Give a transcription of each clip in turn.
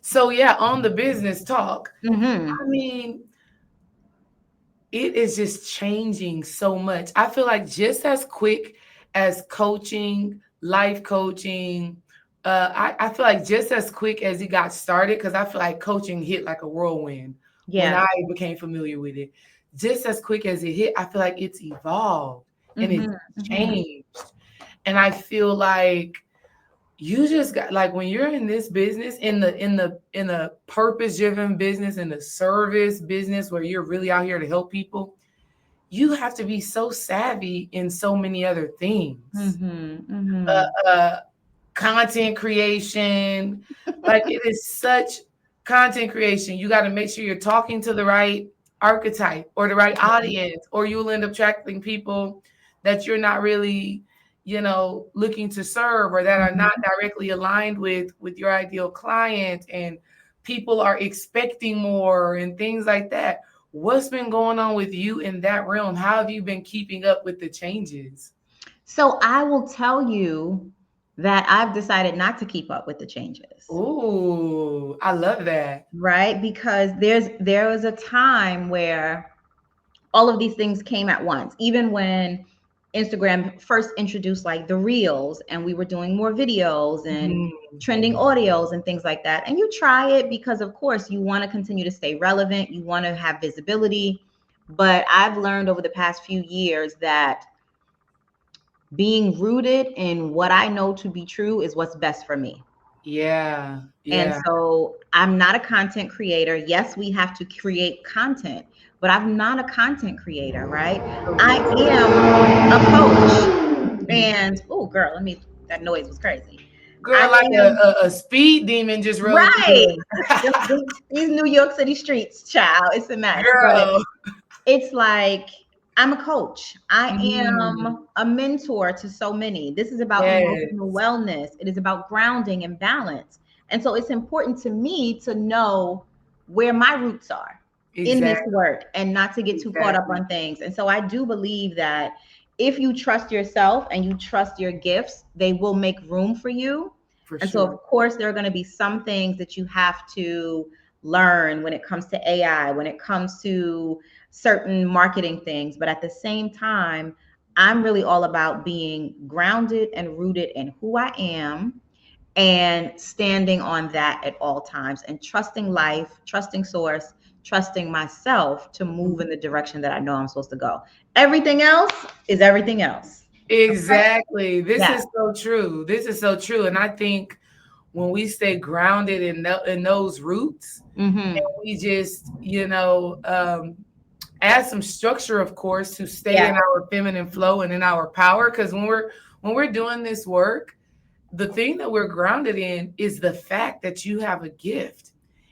So yeah, on the business talk, Mm-hmm. I mean, it is just changing so much. I feel like just as quick as coaching, life coaching, I feel like just as quick as it got started, because I feel like coaching hit like a whirlwind when Yeah. I became familiar with it. Just as quick as it hit, I feel like it's evolved and it's Mm-hmm. Mm-hmm. changed. And I feel like you just got, like, when you're in this business, in the purpose driven business, in the service business where you're really out here to help people, you have to be so savvy in so many other things. Mm-hmm. Mm-hmm. Uh, content creation, like, it is such content creation. You got to make sure you're talking to the right archetype or the right audience, or you'll end up attracting people that you're not really, looking to serve, or that are not Mm-hmm. directly aligned with your ideal client, and people are expecting more and things like that. What's been going on with you in that realm? How have you been keeping up with the changes? So I will tell you that I've decided not to keep up with the changes, Ooh, I love that. right? Because there was a time where all of these things came at once. Even when Instagram first introduced like the reels and we were doing more videos and Mhm. trending audios and things like that. And you try it because of course you want to continue to stay relevant, you want to have visibility. But I've learned over the past few years that being rooted in what I know to be true is what's best for me. Yeah, And yeah. so I'm not a content creator. Yes, we have to create content, but I'm not a content creator, right? I Okay. am a coach. And oh, girl, that noise was crazy. I Girl, like a, am a, a speed demon just rode through right. the These New York City streets, child, it's a mess. But girl. it's like I'm a coach. I Mm, am a mentor to so many. This is about emotional yes, wellness. It is about grounding and balance. And so it's important to me to know where my roots are in this exactly, work and not to get too caught up exactly. on things. And so I do believe that if you trust yourself and you trust your gifts, they will make room for you. For And so, sure. of course, there are going to be some things that you have to learn when it comes to AI, when it comes to certain marketing things. But at the same time, I'm really all about being grounded and rooted in who I am and standing on that at all times and trusting life, trusting source, trusting myself to move in the direction that I know I'm supposed to go. Everything else is everything else. Okay? Exactly. This Yeah. is so true. This is so true. And I think when we stay grounded in those roots, and Mm-hmm. we just, add some structure, of course, to stay Yeah. in our feminine flow and in our power. Because when we're doing this work, the thing that we're grounded in is the fact that you have a gift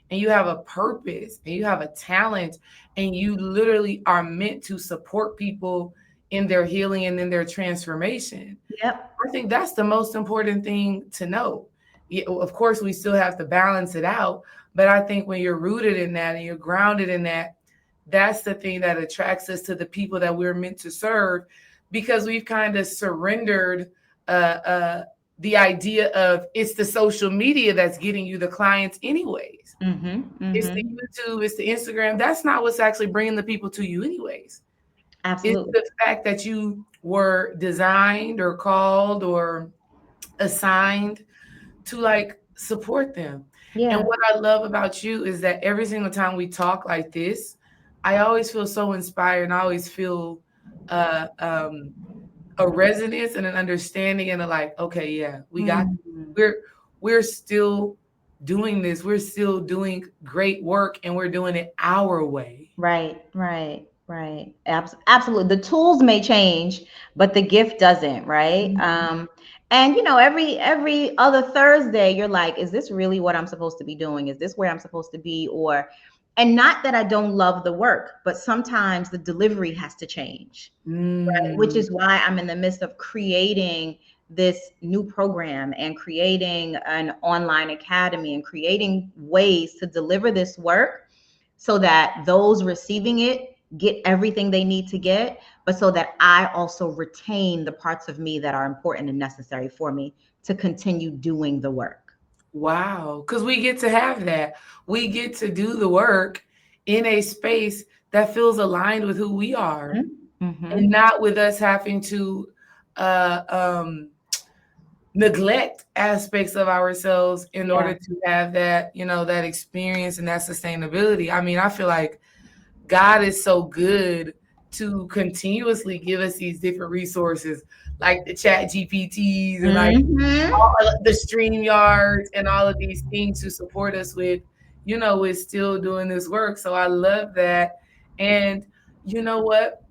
and you have a purpose and you have a talent, and you literally are meant to support people in their healing and in their transformation. Yep. I think that's the most important thing to know. Yeah, of course, we still have to balance it out, but I think when you're rooted in that and you're grounded in that, that's the thing that attracts us to the people that we're meant to serve, because we've kind of surrendered the idea of it's the social media that's getting you the clients, anyways. Mm-hmm. It's the Mm-hmm. YouTube, it's the Instagram. That's not what's actually bringing the people to you, anyways. It's Absolutely. the fact that you were designed or called or assigned to, like, support them. And Yeah. what I love about you is that every single time we talk like this, I always feel so inspired, and I always feel uh, um, a resonance and an understanding, and a, like, okay, yeah, we got Mm-hmm. we're still doing this. We're still doing great work, and we're doing it our way. Right, right, right. Absolutely. The tools may change, but the gift doesn't, right? Mhm. And every other Thursday, you're like, is this really what I'm supposed to be doing? Is this where I'm supposed to be? And not that I don't love the work, but sometimes the delivery has to change, right? Which Mm, is why I'm in the midst of creating this new program and creating an online academy and creating ways to deliver this work so that those receiving it get everything they need to get, but so that I also retain the parts of me that are important and necessary for me to continue doing the work. Wow. Because we get to have that. We get to do the work in a space that feels aligned with who we are and Mm-hmm. not with us having to uh, um, neglect aspects of ourselves in Yeah. order to have that, that experience and that sustainability. I mean, I feel like God is so good to continuously give us these different resources like the chat GPTs and like Mm-hmm. all of the stream yards and all of these things to support us with still doing this work. So I love that. And you know what?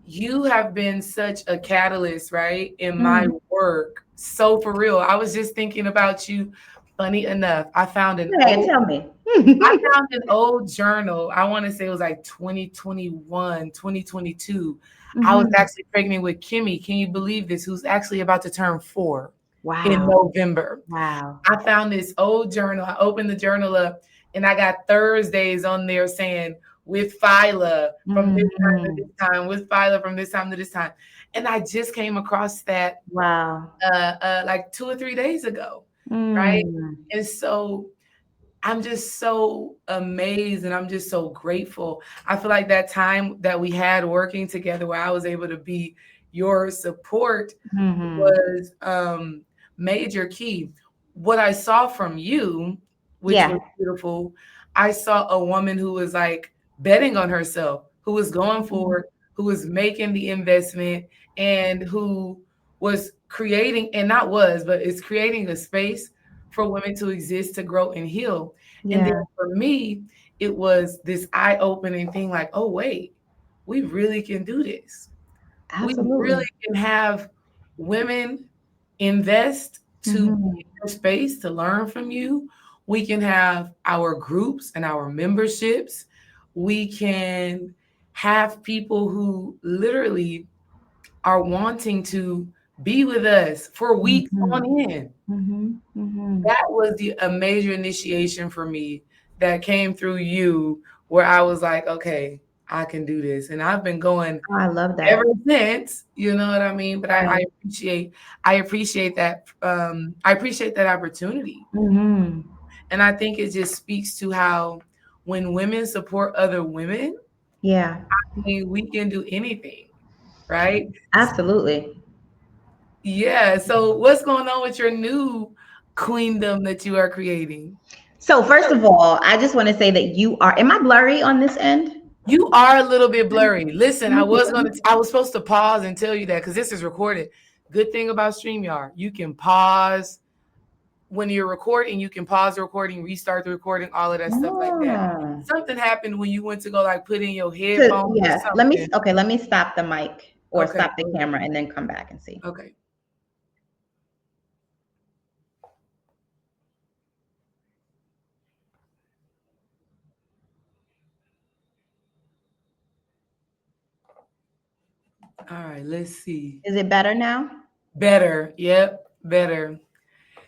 You have been such a catalyst, right, in my Mm. work. So for real, I was just thinking about you. Funny enough, Hey, tell me. I found an old journal. I want to say it was like 2021, 2022. I was Mm-hmm. actually pregnant with Kimmy. Can you believe this? Who's actually about to turn 4 in Wow. November. Wow. I found this old journal. I opened the journal up and I got Thursdays on there saying with Fila from this time to Mm-hmm. this time, with Fila from this time to this time. And I just came across that Wow. like 2 or 3 days ago, right? Mm. And so I'm just so amazed and I'm just so grateful. I feel like that time that we had working together where I was able to be your support Mm-hmm. was major key. What I saw from you, which was Yeah. beautiful, I saw a woman who was like betting on herself, who was going Mhm. forward, who was making the investment, and who was creating, and not was, but is creating a space for women to exist, to grow and heal. And then Yeah. for me, it was this eye opening thing like, oh, wait, we really can do this. We really Absolutely. can have women invest to be Mm-hmm. in your space to learn from you. We can have our groups and our memberships. We can have people who literally are wanting to be with us for weeks Mm-hmm. on end. Mm-hmm. Mm-hmm. That was a major initiation for me that came through you, where I was like, okay, I can do this. And I've been going Oh, I love ever that. since, you know what I mean? But I Right. appreciate I appreciate that I appreciate that opportunity. Mm-hmm. And I think it just speaks to how when women support other women, Yeah. I mean, we can do anything, right? Absolutely. Yeah. So what's going on with your new queendom that you are creating? So first of all, I just want to say that you are. Am I blurry on this end? You are a little bit blurry. Listen, Let me see. I was supposed to pause and tell you that because this is recorded. Good thing about StreamYard, you can pause when you're recording, you can pause the recording, restart the recording, all of that stuff like that. Oh. Something happened when you went to go like put in your So headphones or yeah, let me. something. Okay, let me stop the mic or Okay, stop the camera and then come back and see. okay. All right, let's see. Is it better now? Better. Yep, better.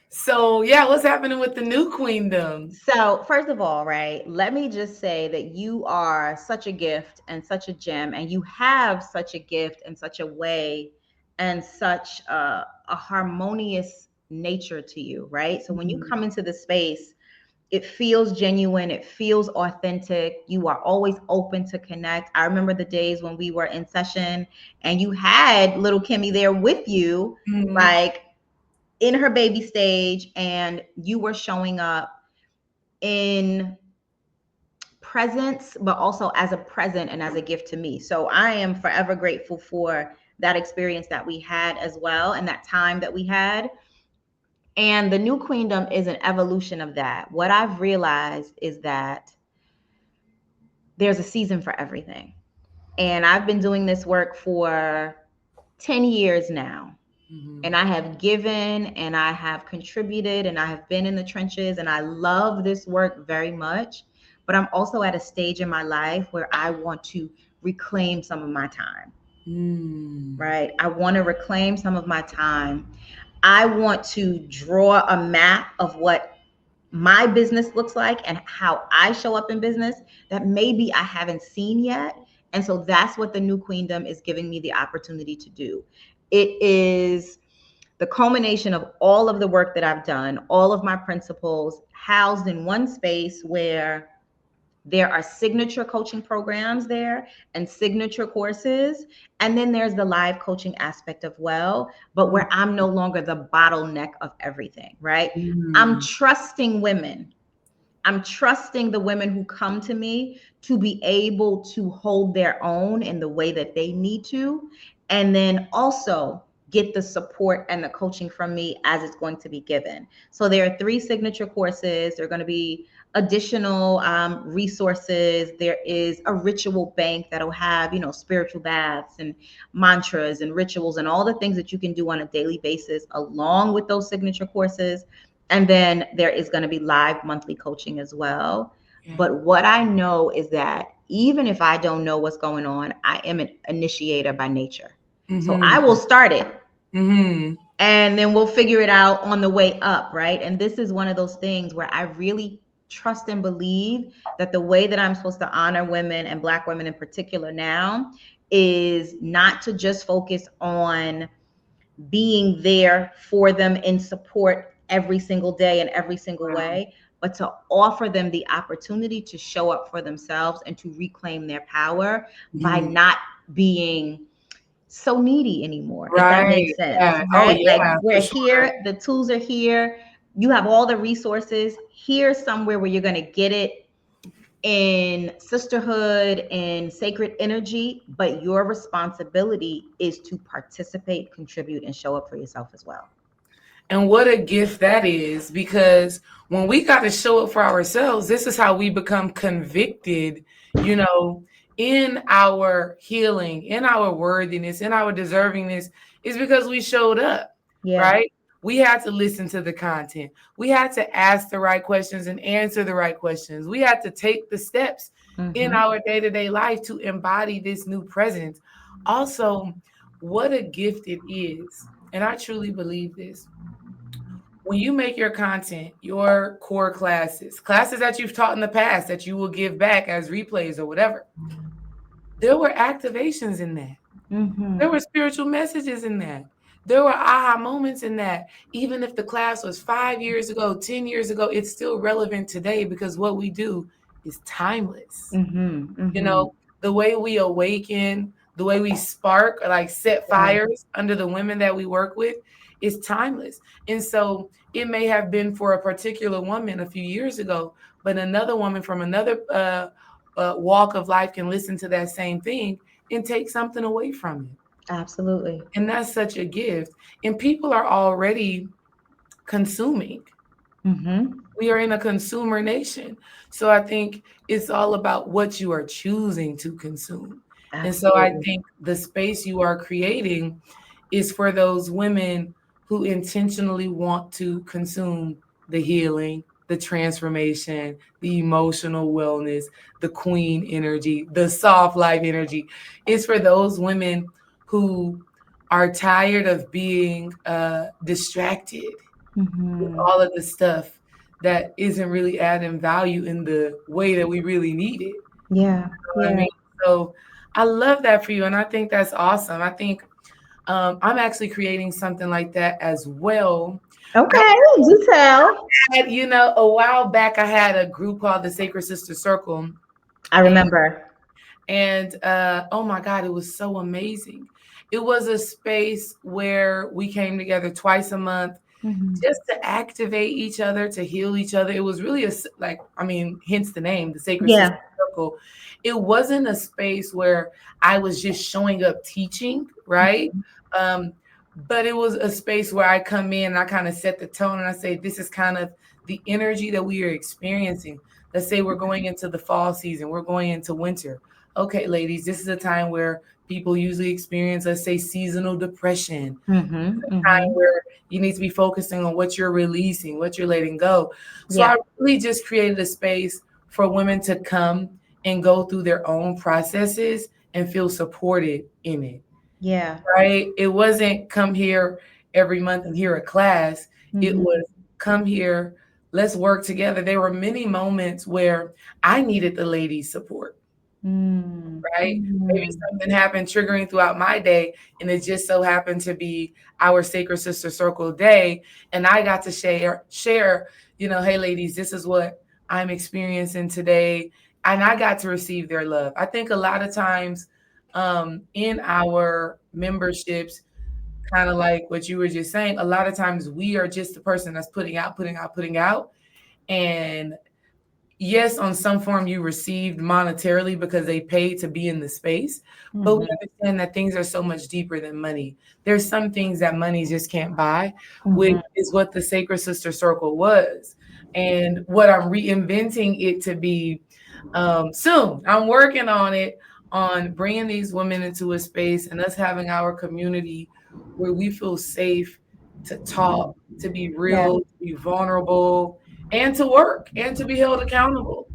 So yeah, what's happening with the new queendom? So, first of all, right, let me just say that you are such a gift and such a gem, and you have such a gift and such a way and such a harmonious nature to you, right? So, when you Mhm. come into the space, it feels genuine, it feels authentic. You are always open to connect. I remember the days when we were in session and you had little Kimmy there with you, Mhm. like in her baby stage, and you were showing up in presence, but also as a present and as a gift to me. So I am forever grateful for that experience that we had as well and that time that we had. And the new queendom is an evolution of that. What I've realized is that there's a season for everything. And I've been doing this work for 10 years now. Mhm. And I have given and I have contributed and I have been in the trenches and I love this work very much. But I'm also at a stage in my life where I want to reclaim some of my time, Mm. right? I want to reclaim some of my time. I want to draw a map of what my business looks like and how I show up in business that maybe I haven't seen yet. And so that's what the new queendom is giving me the opportunity to do. It is the culmination of all of the work that I've done, all of my principles housed in one space where there are signature coaching programs there and signature courses. And then there's the live coaching aspect of well, but where I'm no longer the bottleneck of everything, right? I'm trusting women. I'm trusting the women who come to me to be able to hold their own in the way that they need to. And then also get the support and the coaching from me as it's going to be given. So there are 3 signature courses. There are going to be additional resources. There is a ritual bank that'll have, spiritual baths and mantras and rituals and all the things that you can do on a daily basis along with those signature courses. And then there is going to be live monthly coaching as well. Yeah. But what I know is that even if I don't know what's going on, I am an initiator by nature. So I will start it. And then we'll figure it out on the way up, right? And this is one of those things where I really trust and believe that the way that I'm supposed to honor women and Black women in particular now is not to just focus on being there for them in support every single day in every single way, but to offer them the opportunity to show up for themselves and to reclaim their power by not being so needy anymore, if that makes sense. Yeah. Right? Like we're here, the tools are here, you have all the resources. Here's somewhere where you're going to get it in sisterhood and sacred energy, but your responsibility is to participate, contribute, and show up for yourself as well. And what a gift that is, because when we got to show up for ourselves, this is how we become convicted, in our healing, in our worthiness, in our deservingness, is because we showed up, right? We had to listen to the content. We had to ask the right questions and answer the right questions. We had to take the steps in our day-to-day life to embody this new presence. Also, what a gift it is. And I truly believe this. When you make your content, your core classes that you've taught in the past that you will give back as replays or whatever, there were activations in that. There were spiritual messages in that. There were aha moments in that. Even if the class was 5 years ago, 10 years ago, it's still relevant today because what we do is timeless. The way we awaken, the way we spark or like set fires under the women that we work with is timeless. And so it may have been for a particular woman a few years ago, but another woman from another walk of life can listen to that same thing and take something away from it. Absolutely. And that's such a gift. And people are already consuming. We are in a consumer nation. So I think it's all about what you are choosing to consume. Absolutely. And so I think the space you are creating is for those women who intentionally want to consume the healing, the transformation, the emotional wellness, the queen energy, the soft life energy. It's for those women who are tired of being distracted with all of the stuff that isn't really adding value in the way that we really need it. Yeah. I mean? So I love that for you. And I think that's awesome. I think I'm actually creating something like that as well. Okay, do tell. A while back, I had a group called the Sacred Sister Circle. I remember. And oh my God, it was so amazing. It was a space where we came together twice a month just to activate each other, to heal each other. It was really hence the name, the Sacred Sister Circle. It wasn't a space where I was just showing up teaching, right? But it was a space where I come in and I kind of set the tone and I say, this is kind of the energy that we are experiencing. Let's say we're going into the fall season, we're going into winter. Okay, ladies, this is a time where people usually experience, let's say, seasonal depression. A time where you need to be focusing on what you're releasing, what you're letting go. So I really just created a space for women to come and go through their own processes and feel supported in it. Yeah. Right? It wasn't come here every month and hear a class. It was come here, let's work together. There were many moments where I needed the ladies' support. Mm, right? Maybe mm, something happened triggering throughout my day, and it just so happened to be our Sacred Sister Circle day, and I got to share, hey ladies, this is what I'm experiencing today, and I got to receive their love. I think a lot of times, in our memberships, kind of like what you were just saying, a lot of times we are just the person that's putting out, and yes, on some form you received monetarily because they paid to be in the space, but we mhm, understand that things are so much deeper than money. There's some things that money just can't buy, which mhm, is what the Sacred Sister Circle was, and what I'm reinventing it to be soon. I'm working on it, on bringing these women into a space and us having our community where we feel safe to talk, to be yeah, real, to be vulnerable, and to work and to be held accountable.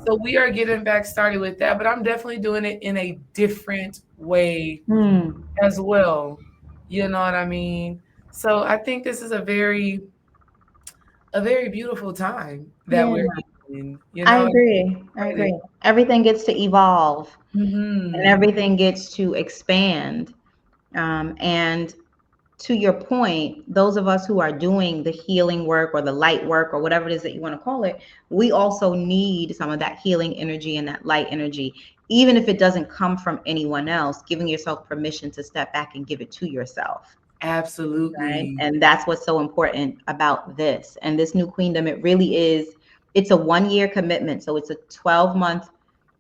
So we are getting back started with that, but I'm definitely doing it in a different way mm, as well. You know what I mean? So I think this is a very beautiful time that yeah. we're in, you I know? agree. I Excited. agree. Everything gets to evolve and Mhm. everything gets to expand. And to your point, those of us who are doing the healing work or the light work or whatever it is that you want to call it, we also need some of that healing energy and that light energy, even if it doesn't come from anyone else, giving yourself permission to step back and give it to yourself. Right. Absolutely. And that's what's so important about this. And this new queendom, it really is, it's a 1 year commitment. So it's a 12-month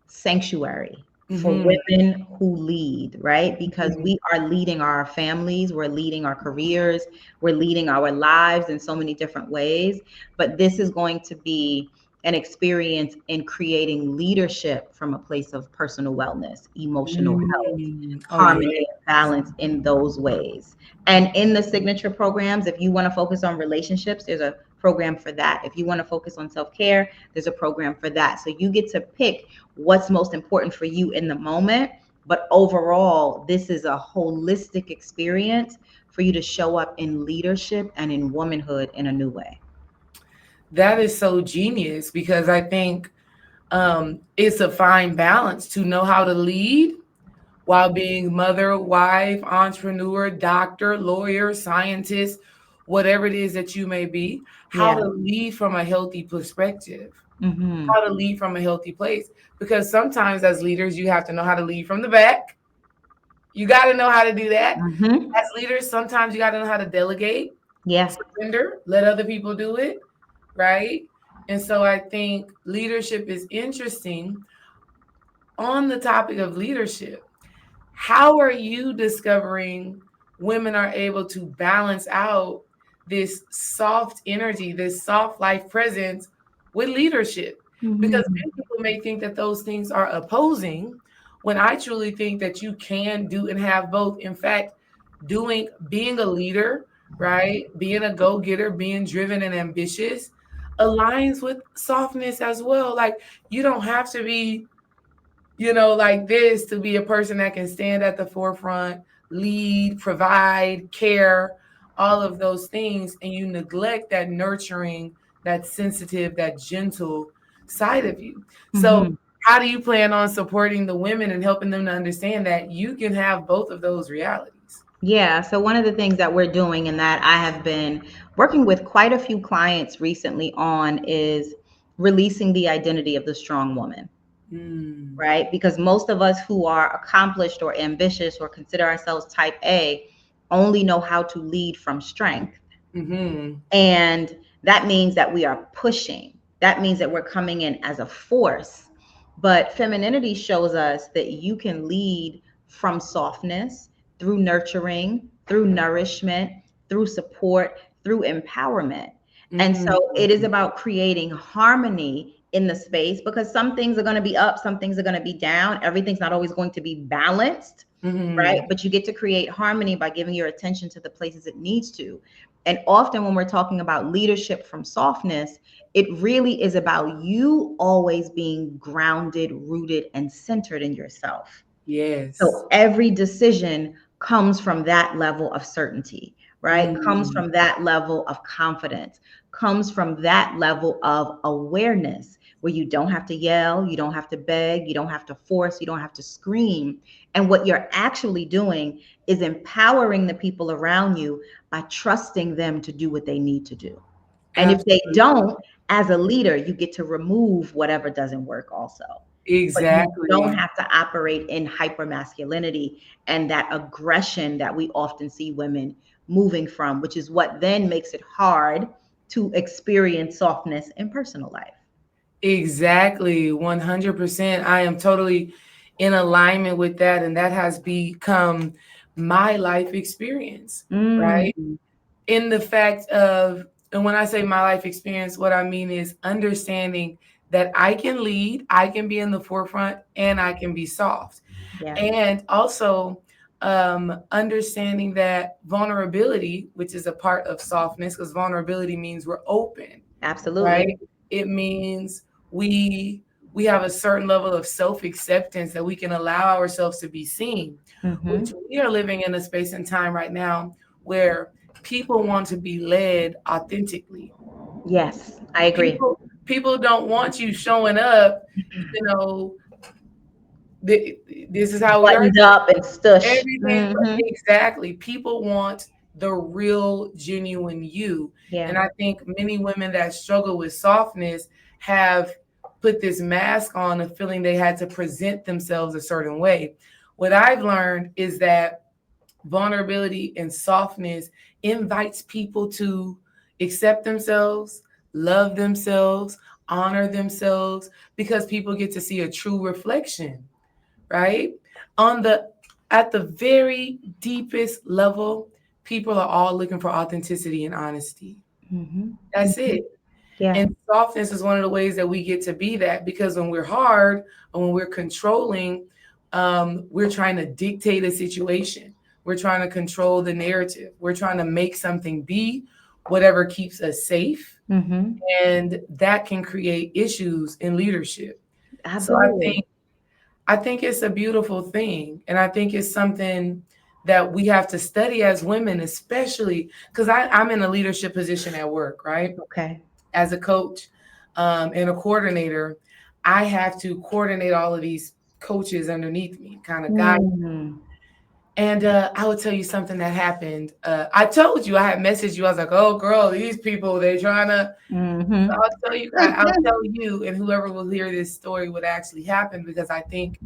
sanctuary for Mhm. women who lead, right? Because Mhm. we are leading our families, we're leading our careers, we're leading our lives in so many different ways. But this is going to be an experience in creating leadership from a place of personal wellness, emotional health, Oh, yeah. harmony, and balance in those ways. And in the signature programs, if you want to focus on relationships, there's a program for that. If you want to focus on self care, there's a program for that. So you get to pick what's most important for you in the moment. But overall, this is a holistic experience for you to show up in leadership and in womanhood in a new way. That is so genius because I think it's a fine balance to know how to lead while being mother, wife, entrepreneur, doctor, lawyer, scientist, whatever it is that you may be, how Yeah. to lead from a healthy perspective, Mm-hmm. how to lead from a healthy place. Because sometimes as leaders, you have to know how to lead from the back. You got to know how to do that. Mm-hmm. As leaders, sometimes you got to know how to delegate, Yeah. surrender, let other people do it, right? And so I think leadership is interesting. On the topic of leadership, how are you discovering women are able to balance out this soft energy, this soft life presence with leadership? Because Mm-hmm. many people may think that those things are opposing, when I truly think that you can do and have both. In fact, being a leader, right? Being a go-getter, being driven and ambitious aligns with softness as well. Like you don't have to be like this to be a person that can stand at the forefront, lead, provide, care, all of those things. And you neglect that nurturing, that sensitive, that gentle side of you. So, Mm-hmm. how do you plan on supporting the women and helping them to understand that you can have both of those realities? Yeah, so one of the things that we're doing and that I have been working with quite a few clients recently on is releasing the identity of the strong woman, Mm. right? Because most of us who are accomplished or ambitious or consider ourselves type A only know how to lead from strength. Mm-hmm. And that means that we are pushing. That means that we're coming in as a force. But femininity shows us that you can lead from softness, through nurturing, through nourishment, through support, through empowerment. And Mm. so it is about creating harmony in the space because some things are going to be up, some things are going to be down. Everything's not always going to be balanced, right? Mm-hmm. But you get to create harmony by giving your attention to the places it needs to. And often when we're talking about leadership from softness, it really is about you always being grounded, rooted, and centered in yourself. Yes. So every decision comes from that level of certainty, right? Comes Mm. from that level of confidence, comes from that level of awareness where you don't have to yell, you don't have to beg, you don't have to force, you don't have to scream. And what you're actually doing is empowering the people around you by trusting them to do what they need to do. And if they Absolutely. don't, as a leader, you get to remove whatever doesn't work also. But you don't Exactly. have to operate in hyper masculinity and that aggression that we often see women moving from, which is what then makes it hard to experience softness in personal life. Exactly. 100%. I am totally in alignment with that. And that has become my life experience, right? Mm, In the fact of, and when I say my life experience, what I mean is understanding that I can lead, I can be in the forefront, and I can be soft. yeah, And also understanding that vulnerability, which is a part of softness, because vulnerability means we're open, absolutely. right? It means we we have a certain level of self-acceptance that we can allow ourselves to be seen, which Hmm. we are living in a space and time right now where people want to be led authentically. Yes, I agree. People don't want you showing up, you know, this is how we are. Buttoned up and stush. Everything, Hmm. exactly. People want the real, genuine you. Yeah. And I think many women that struggle with softness have put this mask on of feeling they had to present themselves a certain way. What I've learned is that vulnerability and softness invites people to accept themselves, love themselves, honor themselves, because people get to see a true reflection, right? On the At the very deepest level, people are all looking for authenticity and honesty. Hmm. That's Hmm. it. Yeah. And softness is one of the ways that we get to be that, because when we're hard and when we're controlling, we're trying to dictate a situation. We're trying to control the narrative. We're trying to make something be whatever keeps us safe. Hmm. And that can create issues in leadership. So Absolutely. I think it's a beautiful thing. And I think it's something that we have to study as women, especially because I'm in a leadership position at work, right? Okay. As a coach and a coordinator, I have to coordinate all of these coaches underneath me, kind of guide. Mm. And I will tell you something that happened. I told you, I had messaged you. I was like, "Oh, girl, these people, they're trying to." So Hmm. I'll tell you, and whoever will hear this story what actually happened, because I think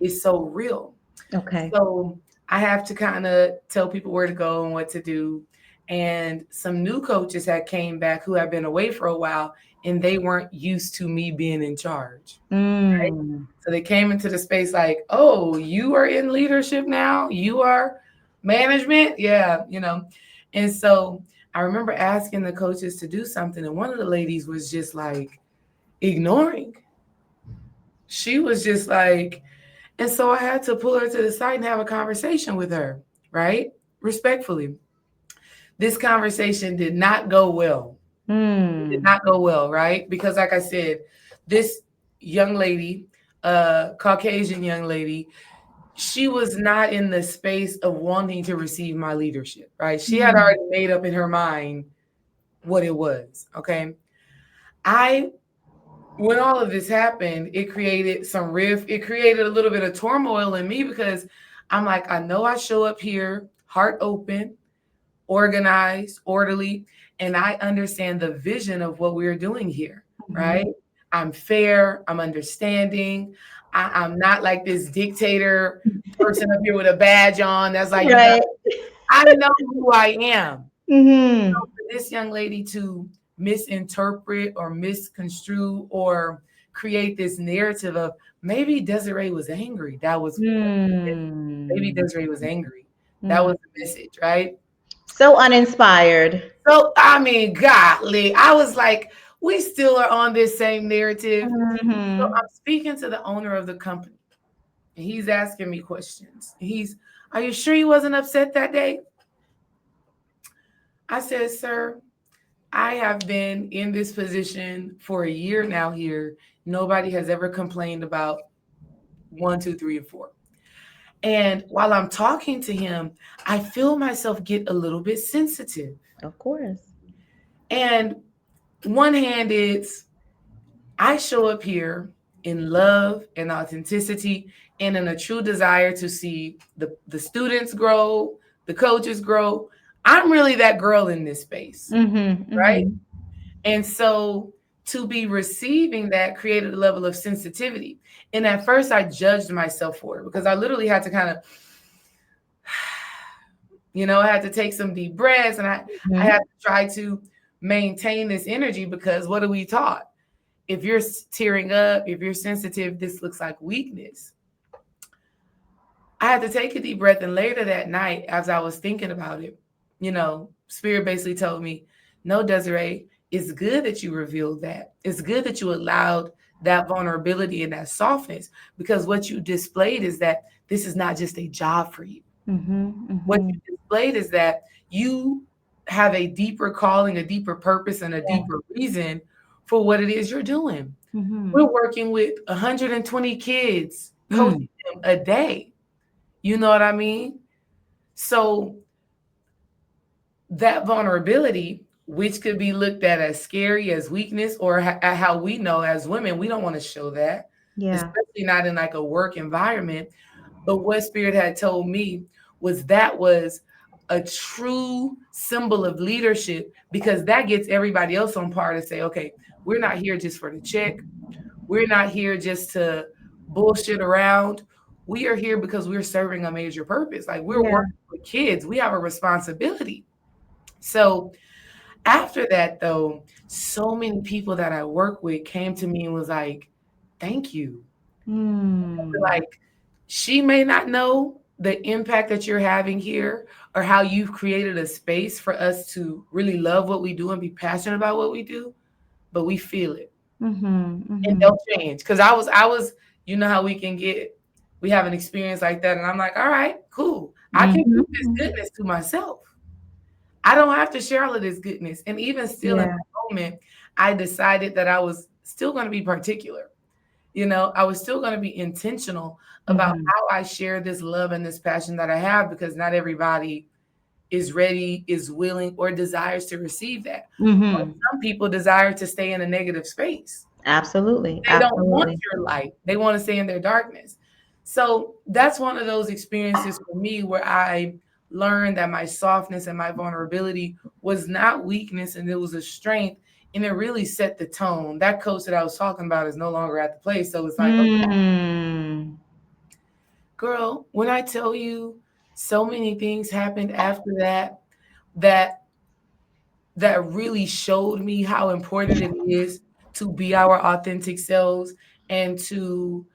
it's so real. Okay. So I have to kind of tell people where to go and what to do. And some new coaches had came back who have been away for a while, and they weren't used to me being in charge. Mm. So they came into the space like, "Oh, you are in leadership now? You are management?" Yeah, you know. And so I remember asking the coaches to do something, and one of the ladies was just like ignoring. She was just like, and so I had to pull her to the side and have a conversation with her, right? Respectfully. This conversation did not go well. It did Mm. not go well, right? Because, like I said, this young lady, Caucasian young lady, she was not in the space of wanting to receive my leadership, right? She had Mm. already made up in her mind what it was, okay? I When all of this happened, it created some rift. It created a little bit of turmoil in me because I'm like, I know I show up here heart open, organized, orderly, and I understand the vision of what we're doing here, right? Mhm. I'm fair, I'm understanding. I'm not like this dictator person up here with a badge on that's like, you got, Right. I know who I am. Mhm. For this young lady to misinterpret or misconstrue or create this narrative of maybe Desiree was angry. That was maybe Mm. Desiree was angry. That was Mm. the message, right? So uninspired. So I mean, godly. I was like, we still are on this same narrative. So Mhm. I'm speaking to the owner of the company, and he's asking me questions. Are you sure you wasn't upset that day? I said, sir, I have been in this position for a year now here. Nobody has ever complained about one, two, three, and four. And while I'm talking to him, I feel myself get a little bit sensitive. Of course. And one hand is I show up here in love and authenticity and in a true desire to see the students grow, the coaches grow. I'm really that girl in this space, right? Mm-hmm. And so to be receiving that created a level of sensitivity. And at first I judged myself for it because I literally had to kind of, I had to take some deep breaths and I had to try to maintain this energy because what are we taught? If you're tearing up, if you're sensitive, this looks like weakness. I had to take a deep breath, and later that night, as I was thinking about it, Spirit basically told me, no, Desiree, it's good that you revealed that. It's good that you allowed that vulnerability and that softness, because what you displayed is that this is not just a job for you. What you displayed is that you have a deeper calling, a deeper purpose, and a deeper reason for what it is you're doing. We're working with 120 kids, coaching them a day. You know what I mean? So that vulnerability, which could be looked at as scary, as weakness, or how we know as women, we don't want to show that, especially not in like a work environment. But what Spirit had told me was that was a true symbol of leadership, because that gets everybody else on par to say, okay, we're not here just for the check. We're not here just to bullshit around. We are here because we're serving a major purpose. Like, we're working with kids. We have a responsibility. So after that, though, so many people that I work with came to me and was like, thank you. Like, she may not know the impact that you're having here or how you've created a space for us to really love what we do and be passionate about what we do, but we feel it. And don't change. Because I was, you know how we have an experience like that. And I'm like, all right, cool. I can keep this goodness to myself. I don't have to share all of this goodness. And even still in that moment, I decided that I was still going to be particular. I was still going to be intentional about how I share this love and this passion that I have, because not everybody is ready, is willing, or desires to receive that. Some people desire to stay in a negative space. Absolutely. They don't want your light. They want to stay in their darkness. So that's one of those experiences for me where I learned that my softness and my vulnerability was not weakness, and it was a strength. And it really set the tone. That coach that I was talking about is no longer at the place. So it's like, okay, girl, when I tell you so many things happened after that really showed me how important it is to be our authentic selves and to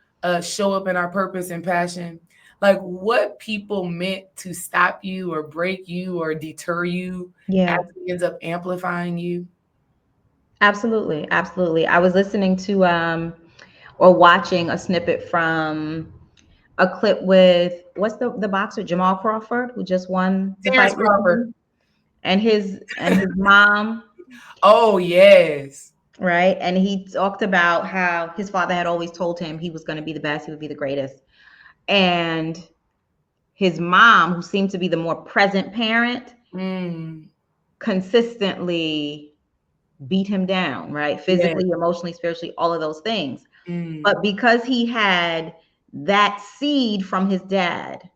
show up in our purpose and passion. Like, what people meant to stop you or break you or deter you actually ends up amplifying you. Absolutely. Absolutely. I was listening to or watching a snippet from a clip with what's the boxer, Jamal Crawford, who just won the Terrence fight Crawford. and his mom. Oh, yes. Right. And he talked about how his father had always told him he was going to be the best, he would be the greatest. And his mom, who seemed to be the more present parent, consistently beat him down, right? Physically, emotionally, spiritually, all of those things. But because he had that seed from his dad,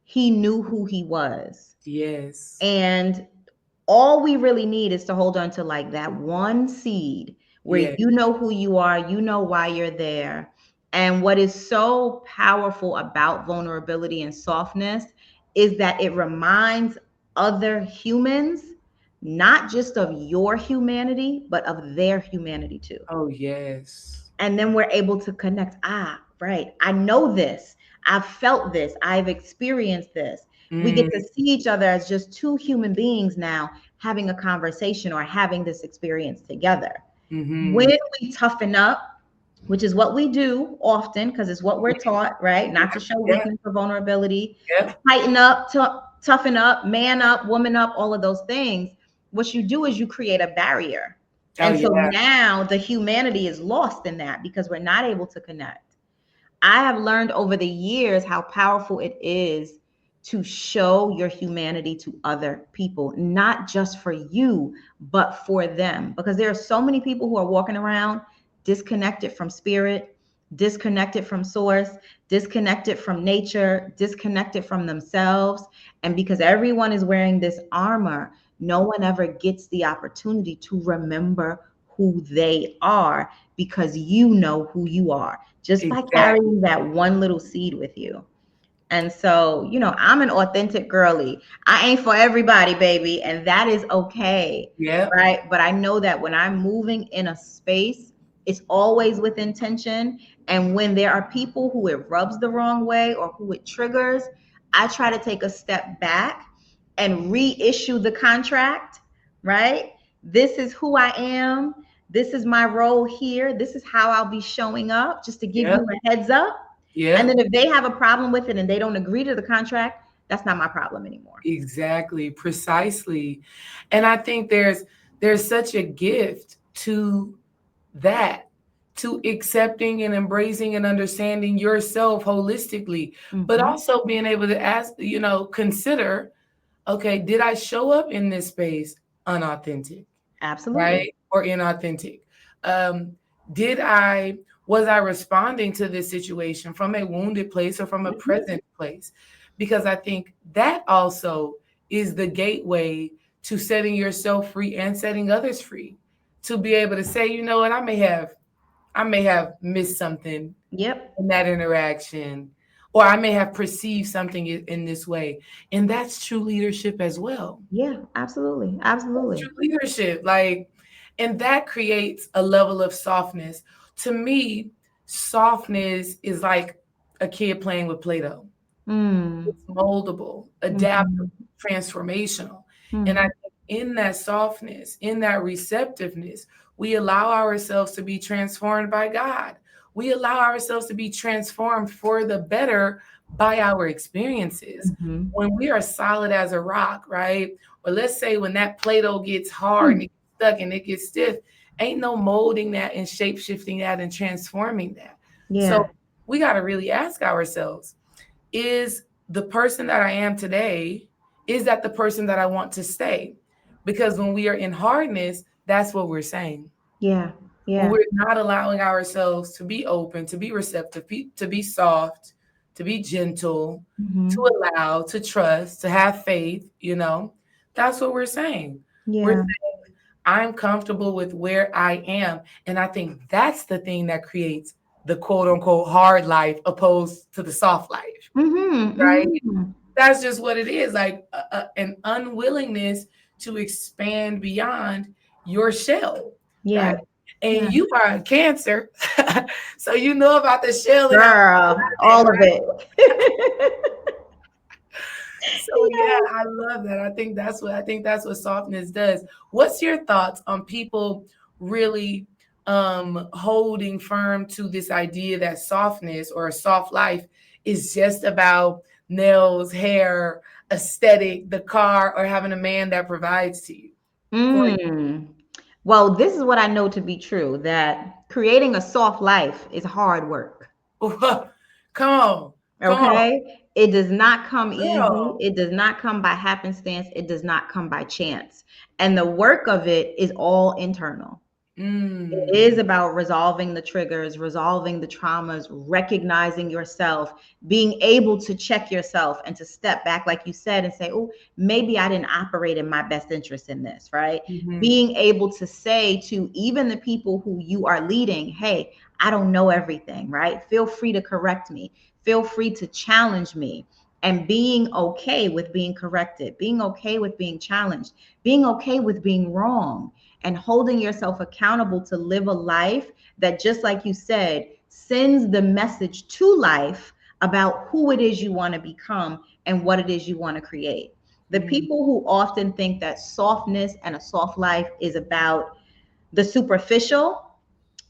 he knew who he was. Yes. And all we really need is to hold on to like that one seed where you know who you are, you know why you're there. And what is so powerful about vulnerability and softness is that it reminds other humans not just of your humanity, but of their humanity too. Oh, yes. And then we're able to connect. Right. I know this. I've felt this. I've experienced this. We get to see each other as just two human beings now having a conversation or having this experience together. When we toughen up, which is what we do often because it's what we're taught, right? Not to show weakness or vulnerability. Tighten up, toughen up, man up, woman up, all of those things. What you do is you create a barrier. And so now the humanity is lost in that because we're not able to connect. I have learned over the years how powerful it is to show your humanity to other people, not just for you, but for them. Because there are so many people who are walking around disconnected from spirit, disconnected from source, disconnected from nature, disconnected from themselves. And because everyone is wearing this armor, no one ever gets the opportunity to remember who they are, because you know who you are just by Exactly. carrying that one little seed with you. And so, I'm an authentic girly. I ain't for everybody, baby, and that is okay, Yep. right? But I know that when I'm moving in a space, it's always with intention. And when there are people who it rubs the wrong way or who it triggers, I try to take a step back and reissue the contract, right? This is who I am. This is my role here. This is how I'll be showing up, just to give Yep. you a heads up. And Yep. then if they have a problem with it and they don't agree to the contract, that's not my problem anymore. Exactly. Precisely. And I think there's such a gift to that, to accepting and embracing and understanding yourself holistically, but Mm-hmm. also being able to ask, consider, okay, did I show up in this space unauthentic, Absolutely. right? Or inauthentic? Um, did I, was I responding to this situation from a wounded place or from a Mm-hmm. present place? Because I think that also is the gateway to setting yourself free and setting others free, to be able to say, you know what, I may have missed something Yep. in that interaction, or I may have perceived something in this way. And that's true leadership as well. Yeah, absolutely. That's Absolutely. true leadership. Like, and that creates a level of softness. To me, softness is like a kid playing with Play-Doh. Mm. It's moldable, adaptable, Mm-hmm. transformational. And I Mm. think in that softness, in that receptiveness, we allow ourselves to be transformed by God. We allow ourselves to be transformed for the better by our experiences. Mm-hmm. When we are solid as a rock, right? Or let's say when that Play-Doh gets hard and Mm. it gets stuck and it gets stiff, ain't no molding that and shape shifting that and transforming that. So Yeah. we got to really ask ourselves, is the person that I am today, is that the person that I want to stay? Because when we are in hardness, that's what we're saying. Yeah. When Yeah. we're not allowing ourselves to be open, to be receptive, to be soft, to be gentle, to Mm-hmm. allow, to trust, to have faith, that's what we're saying. We're Yeah. saying, I'm comfortable with where I am. And I think that's the thing that creates the quote unquote hard life opposed to the soft life, Mm-hmm. right? Mm-hmm. That's just what it is, like an unwillingness to expand beyond your shell, right? Yeah. And Yeah. you are a Cancer, so you know about the shell and out Girl, of it, all of right? it. So yeah, I love that. I think that's what softness does. What's your thoughts on people really holding firm to this idea that softness or a soft life is just about nails, hair, aesthetic, the car, or having a man that provides to you? For Mm. Well, this is what I know to be true, that creating a soft life is hard work. you. Come on, come on, Okay? It does not come easy. girl. It does not come by happenstance. It does not come by chance. And the work of it is all internal. It is Mm, about resolving the triggers, resolving the traumas, recognizing yourself, being able to check yourself and to step back, like you said, and say, oh, maybe I didn't operate in my best interest in this, right? mhm, Being able to say to even the people who you are leading, hey, I don't know everything, right? Feel free to correct me, feel free to challenge me. And being okay with being corrected, being okay with being challenged, being okay with being wrong, and holding yourself accountable to live a life that, just like you said, sends the message to life about who it is you want to become and what it is you want to create. The mm, people who often think that softness and a soft life is about the superficial,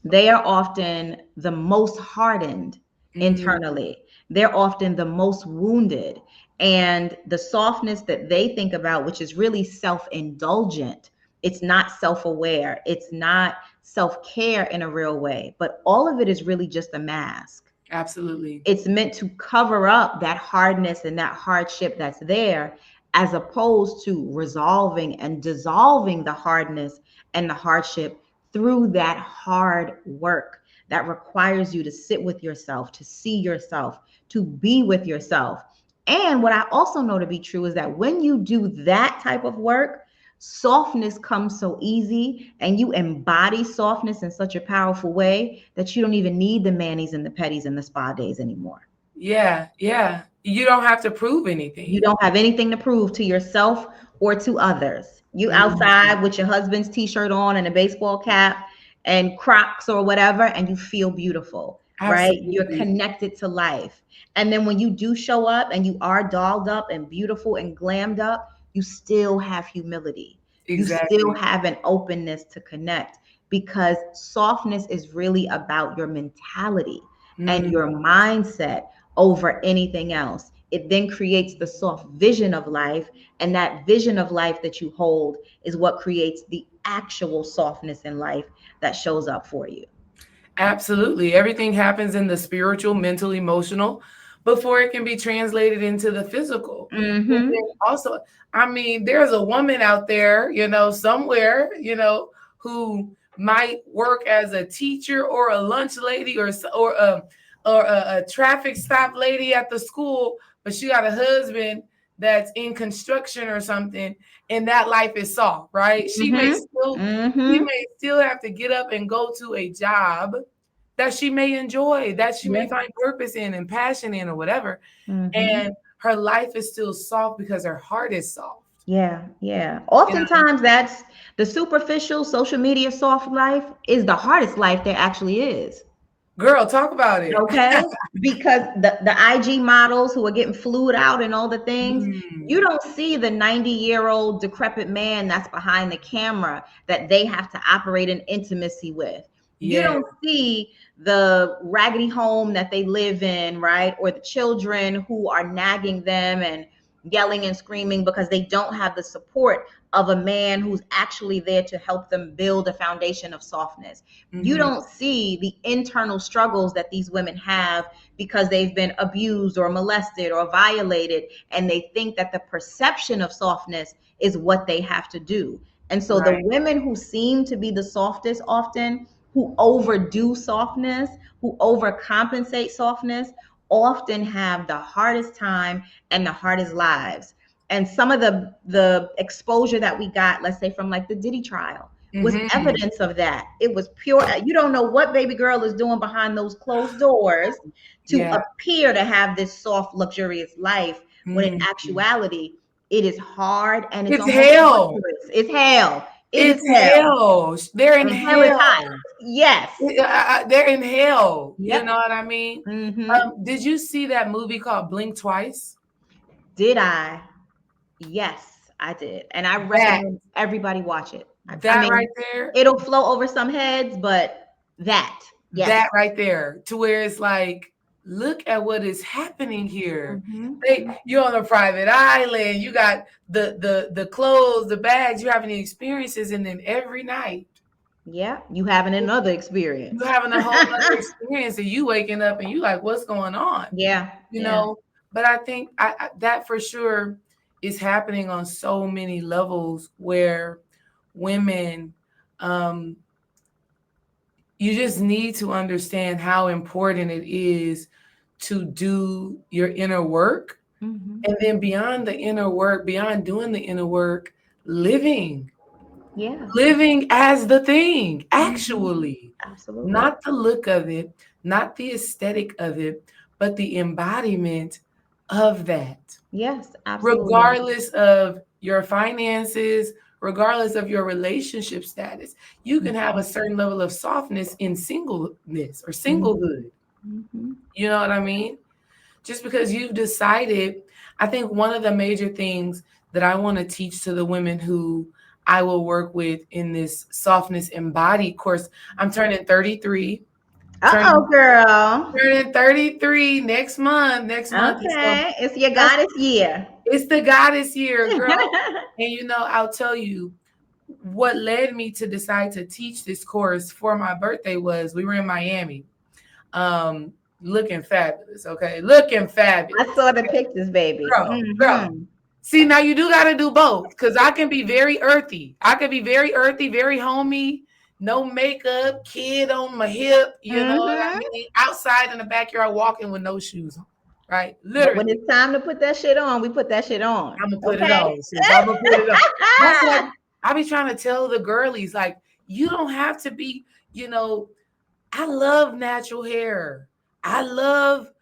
they are often the most hardened mm, internally. They're often the most wounded. And the softness that they think about, which is really self indulgent, it's not self aware, it's not self care in a real way, but all of it is really just a mask. Absolutely. It's meant to cover up that hardness and that hardship that's there, as opposed to resolving and dissolving the hardness and the hardship through that hard work that requires you to sit with yourself, to see yourself, to be with yourself. And what I also know to be true is that when you do that type of work, softness comes so easy, and you embody softness in such a powerful way that you don't even need the manis and the petties and the spa days anymore. Yeah, yeah. You don't have to prove You anything. don't have anything to prove to yourself or to others. You Mhm. outside with your husband's t-shirt on and a baseball cap and Crocs or whatever, and you feel beautiful, right? You're Absolutely. connected to life. And then when you do show up and you are dolled up and beautiful and glammed up, you still have humility. You still Exactly. have an openness to connect, because softness is really about your mentality and Mm, your mindset over anything else. It then creates the soft vision of life. And that vision of life that you hold is what creates the actual softness in life that shows up for you. absolutely. Everything happens in the spiritual, mental, emotional before it can be translated into the physical. And then Mm-hmm. also, I mean, there's a woman out there, somewhere, who might work as a teacher or a lunch lady or a traffic stop lady at the school, but she got a husband that's in construction or something, and that life is soft, right? She may Mm-hmm. still she Mm-hmm. may still have to get up and go to a job that she may enjoy, that she may Yeah. find purpose in and passion in or whatever. Mm-hmm. And her life is still soft because her heart is soft. Yeah. Yeah. You know, Oftentimes, that's the superficial social media soft life is the hardest life there actually is. girl, talk about it. Okay, because the IG models who are getting flued out and all the things, you Mm, don't see the 90-year-old decrepit man that's behind the camera that they have to operate in intimacy with. You yeah. don't see the raggedy home that they live in, right? Or the children who are nagging them and yelling and screaming because they don't have the support of a man who's actually there to help them build a foundation of softness. You Hmm. don't see the internal struggles that these women have because they've been abused or molested or violated, and they think that the perception of softness is what they have to do. And so the Right. women who seem to be the softest often, who overdo softness, who overcompensate softness, often have the hardest time and the hardest lives. And some of the exposure that we got, let's say from like the Diddy trial, was Hmm. evidence of that. It was pure. You don't know what baby girl is doing behind those closed doors to Yeah. appear to have this soft, luxurious life, when in Mm. actuality, it is hard and it's It's almost hell. torturous. It's hell. It is It's hell. hell. They're in And hell is hot. hell. Yes. They're in hell. You know Yep. what I mean? Mm-hmm. Did you see that movie called Blink Twice? Did I? Yes, I did. And I That recommend everybody watch it. I that right mean, there, it'll flow over some heads, but that, yes. that right there, to where it's like, look at what is happening here. Mm-hmm. You're on a private island. You got the clothes, the bags. You're having the experiences, and then every night Yeah, you having another you're experience. having a whole other experience, and you waking up and you like, what's going on? Yeah, You yeah. know. But I think that for sure is happening on so many levels where women, um, you just need to understand how important it is to do your inner work. Mm-hmm. And then beyond the inner work, beyond doing the inner work, living, Yeah. living as the thing, Mm-hmm. actually, Absolutely. not the look of it, not the aesthetic of it, but the embodiment of that, Yes, absolutely. regardless of your finances, regardless of your relationship status. You can have a certain level of softness in singleness or Mm-hmm. singlehood. Mm-hmm. You know what I mean? Just because you've decided, I think one of the major things that I want to teach to the women who I will work with in this softness embodied course, I'm turning 33, Uh-oh, turning girl. turning 33 next month. Next month. And so Okay. It's your that's goddess year. it's the goddess year, girl. And I'll tell you what led me to decide to teach this course for my birthday was we were in Miami. Um, looking fabulous. Okay, looking fabulous. I saw the pictures, baby. Girl. See, now you do got to do both, because I can be very earthy. I can be very earthy, very homey, no makeup, kid on my hip. You know what I mean? Outside in the backyard, walking with no shoes on. Right? But when Literally. it's time to put that shit on, we put that shit on. I'm gonna put it Okay. on, sis. I'm gonna put it on. That's like I be trying to tell the girlies, like, you don't have to be, you know, I love natural hair. I love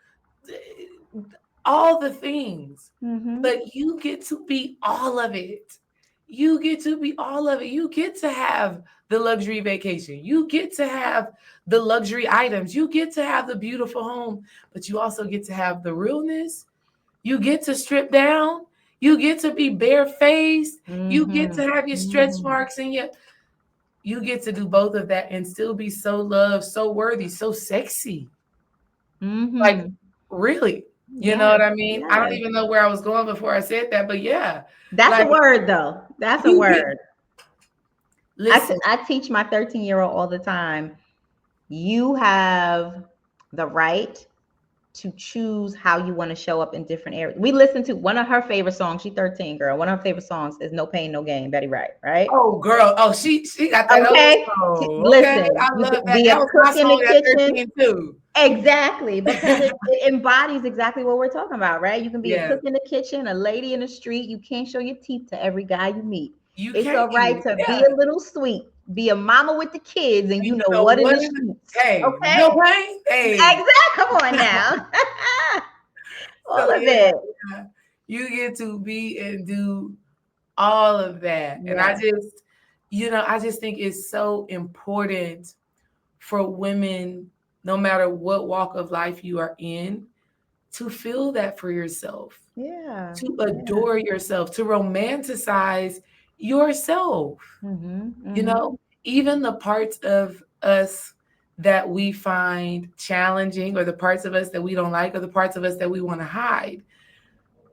all the things, but you get to be all of it. You get to be all of it. You get to have the luxury vacation. You get to have the luxury items. You get to have the beautiful home, but you also get to have the realness. You get to strip down. You get to be barefaced. You get to have your stretch marks and you get to do both of that and still be so loved, so worthy, so sexy. Like, really. You know what I mean? I don't even know where I was going before I said that, but yeah. That's like, a word, though. That's a word. Listen. I teach my 13-year-old all the time. You have the right to choose how you want to show up in different areas. We listen to one of her favorite songs. She's 13, girl. One of her favorite songs is "No Pain, No Gain." Betty Wright, right? Oh, girl. Oh, she got that Okay. old song. Listen, Okay, I you love can that. be That a was my cook in song the at kitchen. 13 too. Exactly, because it embodies exactly what we're talking about, right? You can be a Yeah. cook in the kitchen, a lady in the street. You can't show your teeth to every guy you meet. You It's can't. all right to be Yeah. a little sweet, be a mama with the kids, and you know what in the streets. Hey, Okay, no pain. Hey. exactly. Come on now, all So of yeah, it. you get to be and do all of that. And I just, I just think it's so important for women, no matter what walk of life you are in, to feel that for yourself, to adore yourself, to romanticize yourself. Even the parts of us that we find challenging, or the parts of us that we don't like, or the parts of us that we want to hide.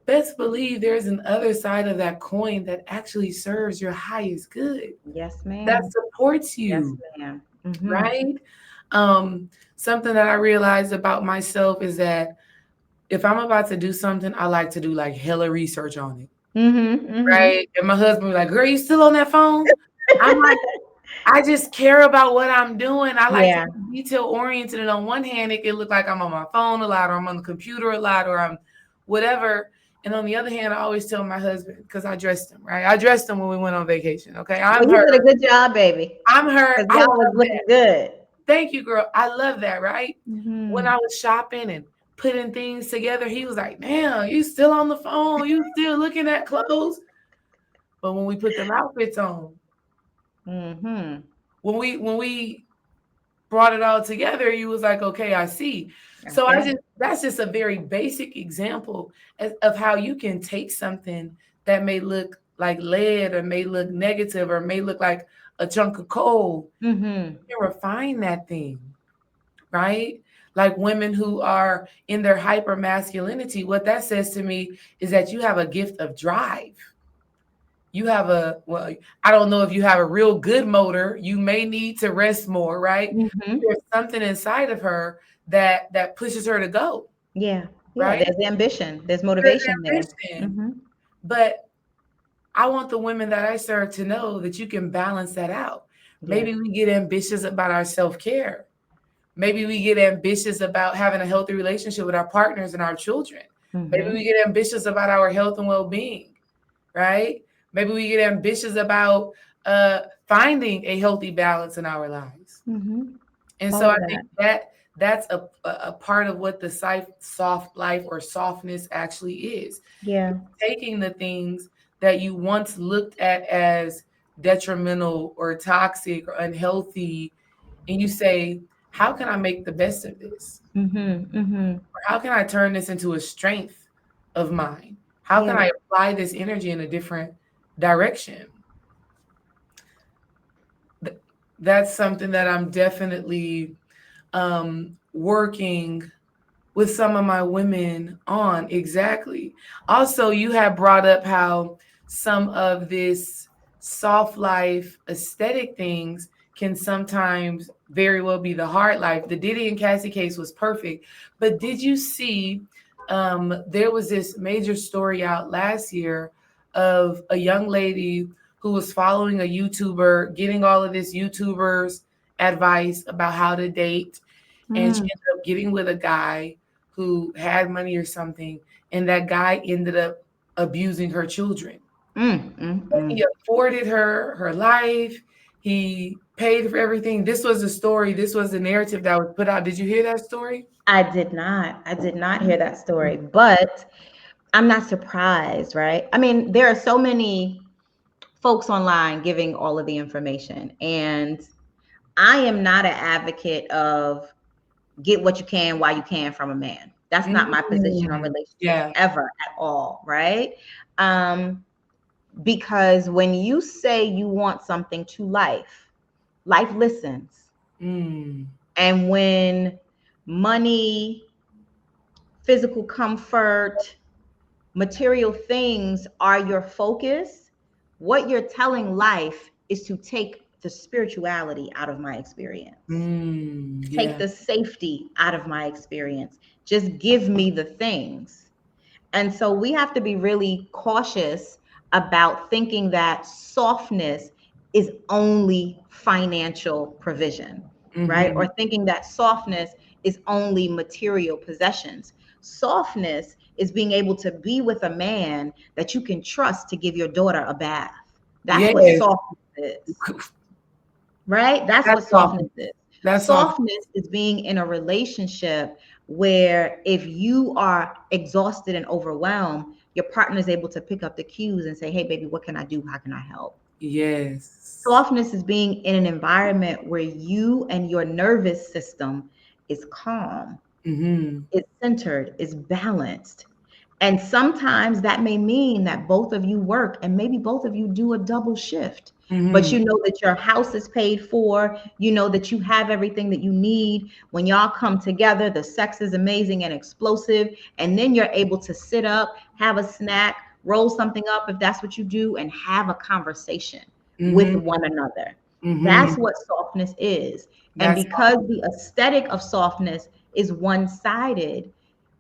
Best believe there's an other side of that coin that actually serves your highest good. Yes, ma'am. That supports you. Yes, ma'am. Right? Something that I realized about myself is that if I'm about to do something, I like to do like hella research on it. Right? And my husband was like, girl, you still on that phone? I'm like, I just care about what I'm doing. I like to be detail oriented. And on one hand, it can look like I'm on my phone a lot, or I'm on the computer a lot, or I'm whatever. And on the other hand, I always tell my husband, because I dressed him, right? I dressed him when we went on vacation. Okay. You did a good job, baby. I'm her. Y'all was looking good. Thank you, girl. I love that, right? When I was shopping and putting things together, he was like, "Damn, you still on the phone? You still looking at clothes?" But when we put them outfits on, when we brought it all together, you was like, "Okay, I see." So that's just a very basic example of how you can take something that may look like lead, or may look negative, or may look like a chunk of coal, and refine that thing, right? Like women who are in their hyper masculinity, what that says to me is that you have a gift of drive. You have I don't know if you have a real good motor. You may need to rest more, right? There's something inside of her that pushes her to go. Yeah. Right? There's ambition. There's motivation there. But I want the women that I serve to know that you can balance that out. Maybe we get ambitious about our self-care. Maybe we get ambitious about having a healthy relationship with our partners and our children. Maybe we get ambitious about our health and well-being, right? Maybe we get ambitious about finding a healthy balance in our lives. And so I think that's a part of what the soft life or softness actually is. Yeah. Taking the things that you once looked at as detrimental or toxic or unhealthy, and you say, how can I make the best of this? Or how can I turn this into a strength of mine? How can I apply this energy in a different direction? That's something that I'm definitely working with some of my women on. Exactly. Also, you have brought up how some of this soft life aesthetic things can sometimes very well be the hard life. The Diddy and Cassie case was perfect. But did you see there was this major story out last year of a young lady who was following a YouTuber, getting all of this YouTuber's advice about how to date. And she Mm, ended up getting with a guy who had money or something. And that guy ended up abusing her children. He mm. afforded her life. He paid for everything. This was the story. This was the narrative that was put out. Did you hear that story? I did not. I did not hear that story, but I'm not surprised, right? I mean, there are so many folks online giving all of the information, and I am not an advocate of get what you can while you can from a man. That's not my position on Mm, relationships yeah. ever at all, right? Um, because when you say you want something to life, life listens. Mm, And when money, physical comfort, material things are your focus, what you're telling life is to take the spirituality out of my experience, take yeah. the safety out of my experience. Just give me the things. And so we have to be really cautious about thinking that softness is only financial provision, right? Mm-hmm. Or thinking that softness is only material possessions. Softness is being able to be with a man that you can trust to give your daughter a bath. That's what Yes. softness is, right? That's That's what softness awesome. is. That's awesome. Softness is being in a relationship where if you are exhausted and overwhelmed, your partner is able to pick up the cues and say, hey, baby, what can I do? How can I help? Yes. Softness is being in an environment where you and your nervous system is calm, Mm-hmm. is centered, is balanced. And sometimes that may mean that both of you work and maybe both of you do a double shift. But Mm-hmm. you know that your house is paid for. You know that you have everything that you need. When y'all come together, the sex is amazing and explosive. And then you're able to sit up, have a snack, roll something up if that's what you do, and have a conversation with Mm-hmm. one another. Mm-hmm. That's what softness is. And That's because the aesthetic of softness is one sided,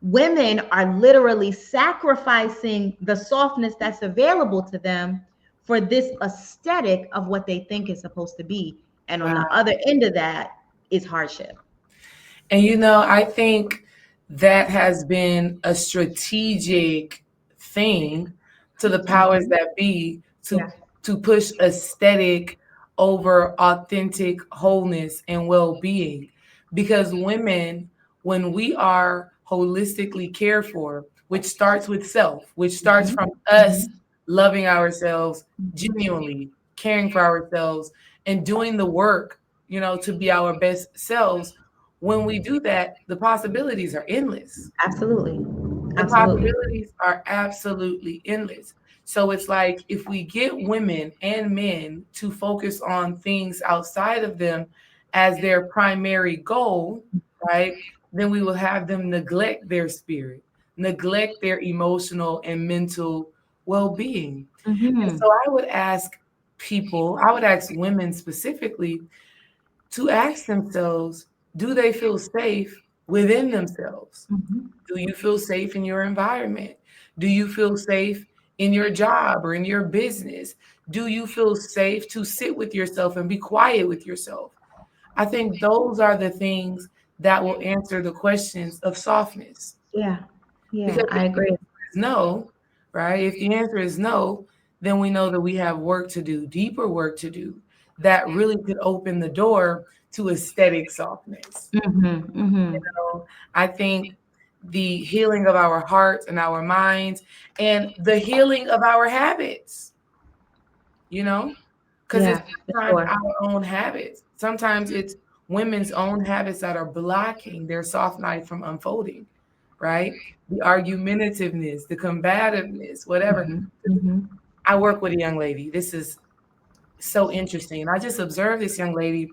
women are literally sacrificing the softness that's available to them for this aesthetic of what they think is supposed to be. And on the wow. other end of that is hardship. And I think that has been a strategic thing to the powers Mhm. that be Yeah. to push aesthetic over authentic wholeness and well-being. Because women, when we are holistically cared for, which starts with self, which starts Mhm. from us Mhm. loving ourselves Mhm. genuinely, caring for ourselves, and doing the work, to be our best selves. When we do that, the possibilities are endless. Absolutely. The Absolutely. possibilities are absolutely endless. So it's like if we get women and men to focus on things outside of them as their primary goal, right? Then we will have them neglect their spirit, neglect their emotional and mental well being. And Mhm. so I would ask women specifically to ask themselves, do they feel safe within themselves? Mhm. Do you feel safe in your environment? Do you feel safe in your job or in your business? Do you feel safe to sit with yourself and be quiet with yourself? I think those are the things that will answer the questions of softness. Yeah. Yeah, Because if I the agree. answer is no, right? If the answer is no, then we know that we have work to do, deeper work to do, that really could open the door to aesthetic softness. Mhm. Mhm. So I think the healing of our hearts and our minds and the healing of our habits, you know, because it's Yeah, for sometimes sure. our own habits. Sometimes it's women's own habits that are blocking their soft life from unfolding, right? The argumentativeness, the combativeness, whatever. Mhm. Mhm. I work with a young lady. This is so interesting. And I just observed this young lady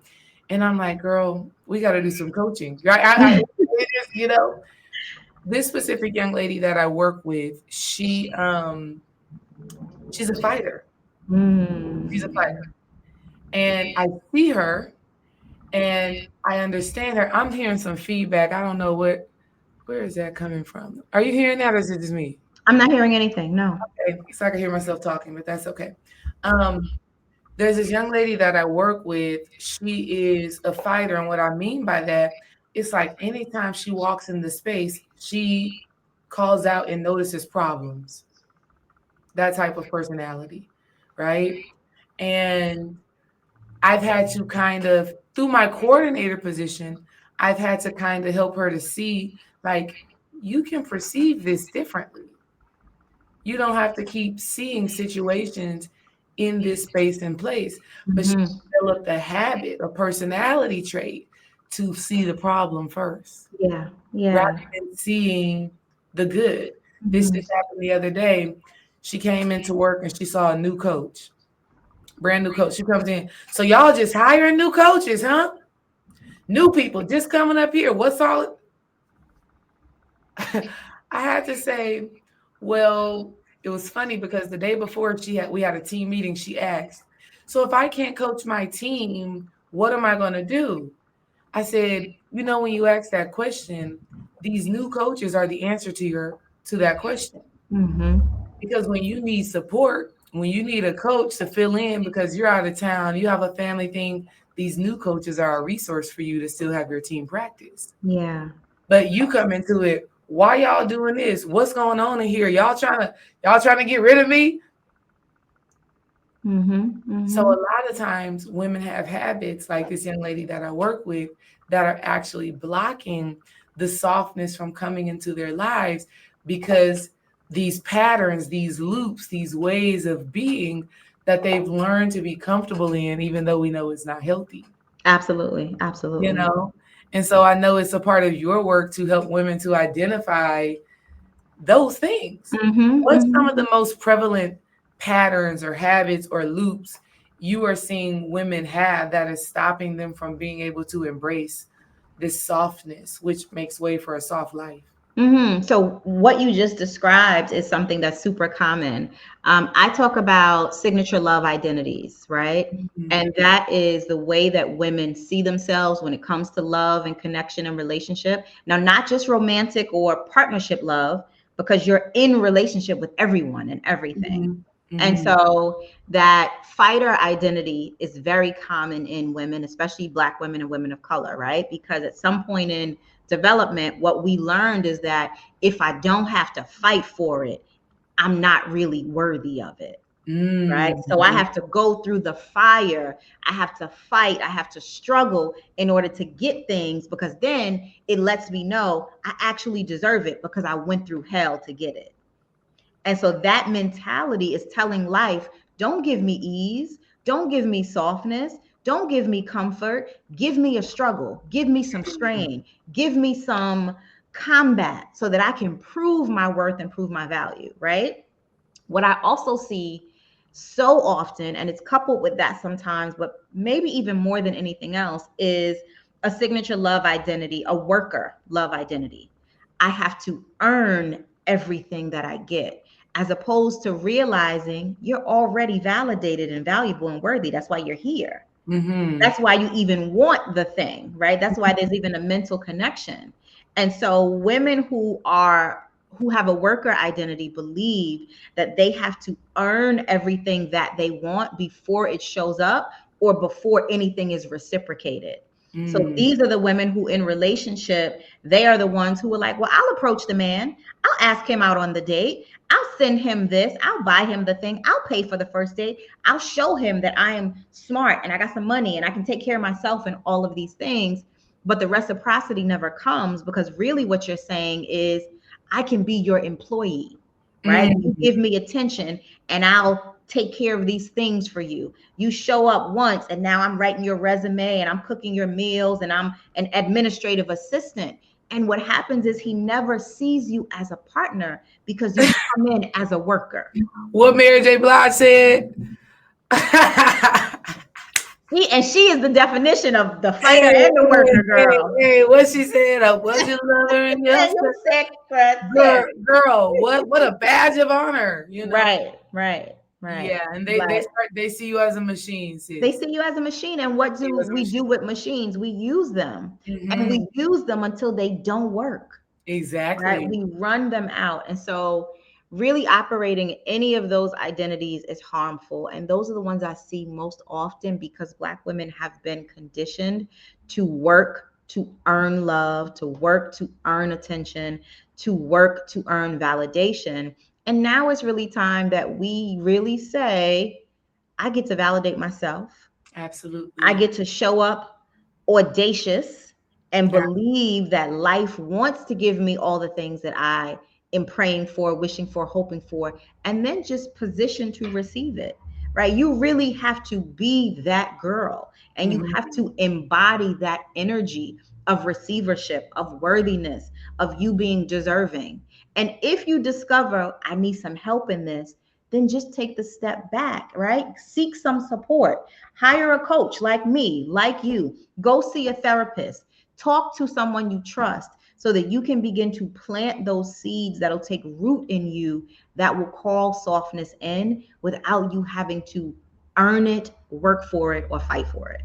and I'm like, girl, we got to do some coaching. Right? It is, this specific young lady that I work with, she's a fighter. She's a Mm. fighter. And I see her And I understand her. I'm hearing some feedback. I don't know where is that coming from? Are you hearing that or is it just me? I'm not hearing anything. No. Okay, so I can hear myself talking, but that's okay. Um, there's this young lady that I work with. She is a fighter, and what I mean by that, it's like anytime she walks in the space, she calls out and notices problems. That type of personality, right? And I've had to kind of, through my coordinator position, I've had to kind of help her to see, like, you can perceive this differently. You don't have to keep seeing situations in this space and place, but she Hmm. developed a habit, a personality trait to see the problem first Yeah. rather Yeah. than seeing the good. This Hmm. just happened the other day. She came into work and she saw a new coach, brand new coach. She comes in. So y'all just hiring new coaches, huh? New people just coming up here. What's all I had to say, well, it was funny because the day before we had a team meeting, she asked, so if I can't coach my team, what am I going to do? I said, when you ask that question, these new coaches are the answer to that question. Hmm. Because when you need support, when you need a coach to fill in because you're out of town, you have a family thing, these new coaches are a resource for you to still have your team practice. Yeah. But you come into it, why y'all doing this? What's going on in here? Y'all trying to get rid of me? Hmm. So Hmm. a lot of times women have habits like this young lady that I work with that are actually blocking the softness from coming into their lives because these patterns, these loops, these ways of being that they've learned to be comfortable in, even though we know it's not healthy, Absolutely. you Absolutely. know? And so I know it's a part of your work to help women to identify those things. Hmm. What's some Hmm. of the most prevalent patterns or habits or loops you are seeing women have that is stopping them from being able to embrace this softness, which makes way for a soft life? So what you just described is something that's super common. I talk about signature love identities, right? Mhm. And that is the way that women see themselves when it comes to love and connection and relationship. Now, not just romantic or partnership love, because you're in relationship with everyone and everything. Mhm. And Mhm. so that fighter identity is very common in women, especially Black women and women of color, right? Because at some point in development, what we learned is that if I don't have to fight for it, I'm not really worthy of it. Right. So I Mhm. have to go through the fire. I have to fight. I have to struggle in order to get things because then it lets me know I actually deserve it because I went through hell to get it. And so that mentality is telling life, don't give me ease, don't give me softness, don't give me comfort, give me a struggle, give me some strain, give me some combat so that I can prove my worth and prove my value, right? What I also see so often, and it's coupled with that sometimes, but maybe even more than anything else, is a signature love identity, a worker love identity. I have to earn everything that I get, as opposed to realizing you're already validated and valuable and worthy. That's why you're here. Mhm. That's why you even want the thing, right? That's why there's even a mental connection. And so women who have a worker identity believe that they have to earn everything that they want before it shows up or before anything is reciprocated. So Mhm. these are the women who in relationship, they are the ones who are like, well, I'll approach the man. I'll ask him out on the date. I'll send him this. I'll buy him the thing. I'll pay for the first date. I'll show him that I am smart and I got some money and I can take care of myself and all of these things. But the reciprocity never comes because really what you're saying is, I can be your employee, right? You Mhm. give me attention and I'll take care of these things for you. You show up once and now I'm writing your resume and I'm cooking your meals and I'm an administrative assistant. And what happens is he never sees you as a partner because you come in as a worker. What Mary J. Blige said. And she is the definition of the Hey, fighter and the hey, worker hey, girl. hey, what she said? I was your lover in your You girl, secretary. girl, what a badge of honor, Right, right. Right. Yeah, and But they see you as a machine, they sis. see you as a machine. And what See you do as a we do machine. with machines? We use them, and Hmm. we use them until they don't work. Right? Exactly. We run them out. And so, really operating any of those identities is harmful. And those are the ones I see most often because Black women have been conditioned to work to earn love, to work to earn attention, to work to earn validation. And now it's really time that we really say, I get to validate myself. I Absolutely. get to show up audacious and believe that life wants to give me all the things that I am praying for, wishing for, hoping for, and then just position to receive it. Right? You really have to be that girl and you have Hmm. to embody that energy of receivership, of worthiness, of you being deserving. And if you discover, I need some help in this, then just take the step back, right? Seek some support. Hire a coach like me, like you. Go see a therapist. Talk to someone you trust so that you can begin to plant those seeds that'll take root in you that will call softness in without you having to earn it, work for it, or fight for it.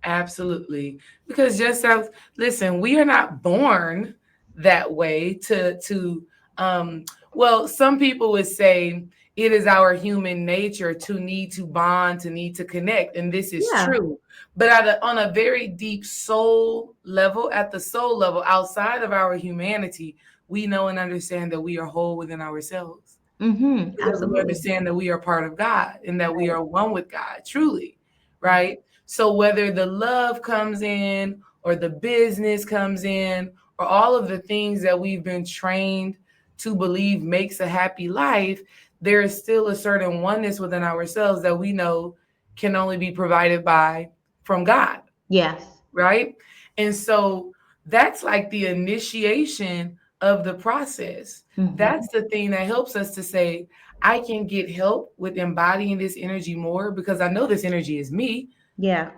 Absolutely. Because just as listen, we are not born that way to well, some people would say it is our human nature to need to bond, to need to connect, and this is Yeah. true. But on a very deep soul level, at the soul level, outside of our humanity, we know and understand that we are whole within ourselves Mm-hmm. because we Absolutely. understand that we are part of God and that we Right. are one with God, truly, right? So whether the love comes in or the business comes in or all of the things that we've been trained to believe makes a happy life, there is still a certain oneness within ourselves that we know can only be provided by from God, Yes. right? And so that's like the initiation of the process. Mm-hmm. That's the thing that helps us to say, I can get help with embodying this energy more because I know this energy is me. Yeah.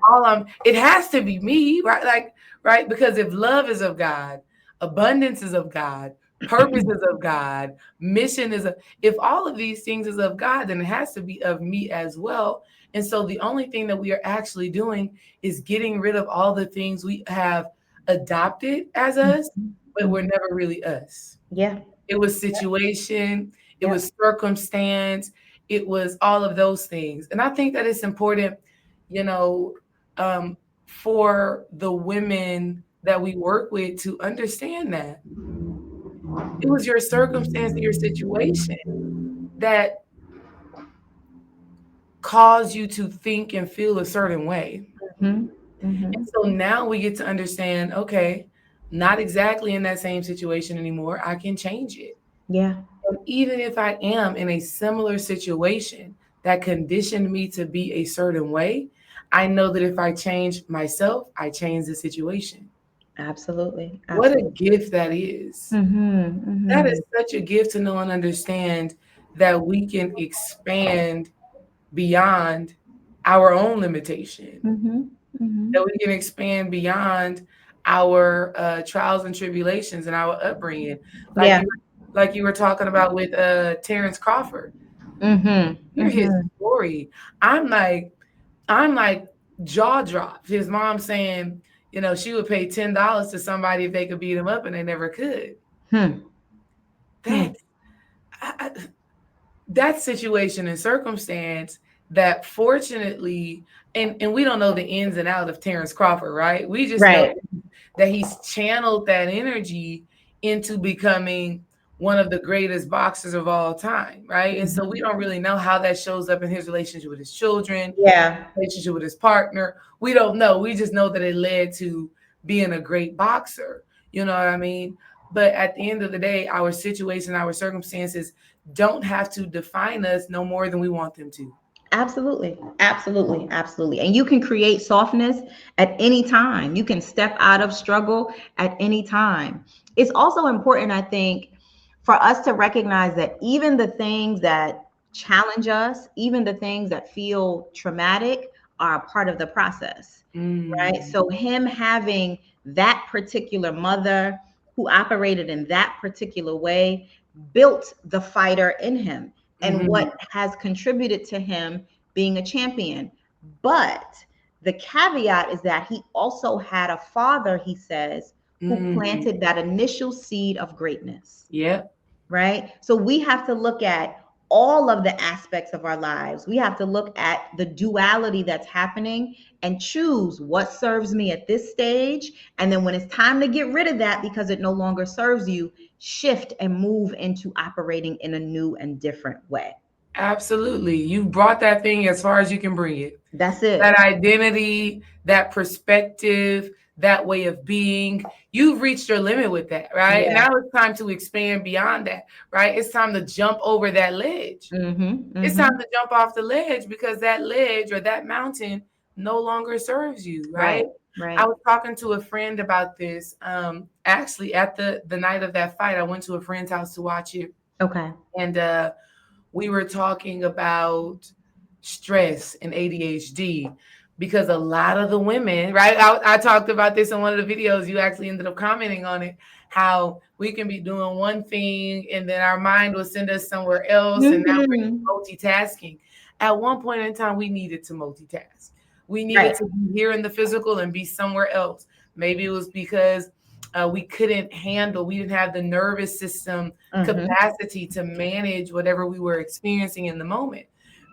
It has to be me, right? Like, right? Because if love is of God, abundance is of God, purpose is of God, mission is of, if all of these things is of God, then it has to be of me as well. And so the only thing that we are actually doing is getting rid of all the things we have adopted as us, but Mhm. we're never really us. Yeah. It was situation, it Yep. was circumstance, it was all of those things. And I think that it's important, you know, for the women that we work with to understand that it was your circumstance and your situation that caused you to think and feel a certain way. Mm-hmm. Mm-hmm. And so now we get to understand, okay, not exactly in that same situation anymore. I can change it. Yeah. And even if I am in a similar situation that conditioned me to be a certain way, I know that if I change myself, I change the situation. Absolutely. What a Absolutely. gift that is. Mm-hmm. That Mm-hmm. is such a gift to know and understand that we can expand beyond our own limitation, Mm-hmm. Mm-hmm. that we can expand beyond our trials and tribulations and our upbringing. Like Yeah. you, like you were talking about with Terrence Crawford. Mm-hmm. Hear his Mm-hmm. story. I'm like, I'm like jaw dropped. His mom saying, she would pay $10 to somebody if they could beat him up, and they never could. Hmm. Hmm. That that situation and circumstance that fortunately, and we don't know the ins and out of Terrence Crawford, right? We just know Right. that he's channeled that energy into becoming one of the greatest boxers of all time, right? And so we Mm-hmm. don't really know how that shows up in his relationship with his children, Yeah. relationship with his partner. We don't know. We just know that it led to being a great boxer. You know what I mean? But at the end of the day, our situation, our circumstances don't have to define us no more than we want them to. Absolutely. Absolutely. Absolutely. And you can create softness at any time. You can step out of struggle at any time. It's also important, I think, for us to recognize that even the things that challenge us, even the things that feel traumatic, are a part of the process, right? Mm, So, him having that particular mother who operated in that particular way built the fighter in him. and what has contributed to him being a champion. But the caveat is that he also had a father, he says, who planted that initial seed of greatness. Yeah. Right? So we have to look at all of the aspects of our lives. We have to look at the duality that's happening and choose what serves me at this stage. And then when it's time to get rid of that because it no longer serves you, shift and move into operating in a new and different way. Absolutely. You brought that thing as far as you can bring it. That's it. That identity, that perspective, that way of being. You've reached your limit with that, right? Yeah. Now it's time to expand beyond that, right? It's time to jump over that ledge. It's time to jump off the ledge because that ledge or that mountain no longer serves you, right? Right. I was talking to a friend about this. Actually, at the night of that fight, I went to a friend's house to watch it. Okay. And we were talking about stress and ADHD because a lot of the women, right? I talked about this in one of the videos. You actually ended up commenting on it, how we can be doing one thing and then our mind will send us somewhere else. And now we're multitasking. At one point in time, we needed to multitask. We needed to be here in the physical and be somewhere else. Maybe it was because we couldn't handle, we didn't have the nervous system capacity to manage whatever we were experiencing in the moment.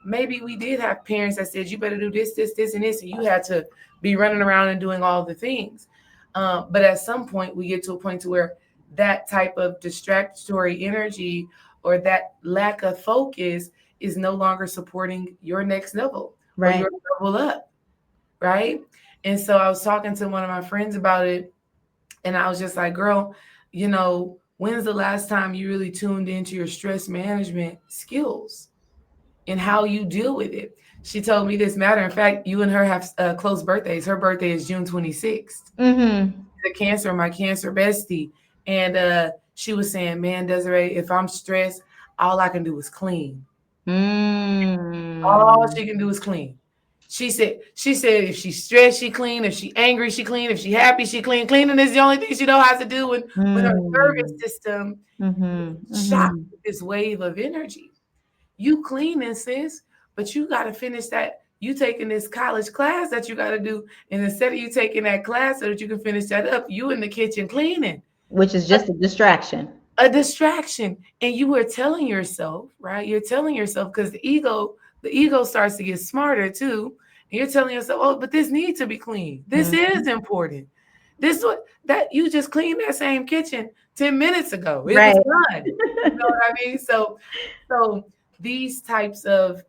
Maybe we did have parents that said, you better do this, this, this, and this. And you had to be running around and doing all the things. But at some point, we get to a point to where that type of distractory energy or that lack of focus is no longer supporting your next level or your level up, right? And so I was talking to one of my friends about it. And I was just like, girl, you know, when's the last time you really tuned into your stress management skills and how you deal with it? She told me this. Matter of fact, you and her have close birthdays. Her birthday is June 26th. The Cancer, my Cancer bestie. And she was saying, man, Desiree, if I'm stressed, all I can do is clean. All she can do is clean. She said if she's stressed, she clean. If she angry, she clean. If she happy, she clean. Cleaning is the only thing she knows how to do when her nervous system shocked with this wave of energy. You cleaning, sis, but you got to finish that. You taking this college class that you got to do. And instead of you taking that class so that you can finish that up, you in the kitchen cleaning. Which is just a distraction. A distraction. And you were telling yourself, right? You're telling yourself because the ego starts to get smarter too. And you're telling yourself, oh, but this needs to be clean. This is important. This what that you just cleaned that same kitchen 10 minutes ago. It was done. You know what I mean? So these types of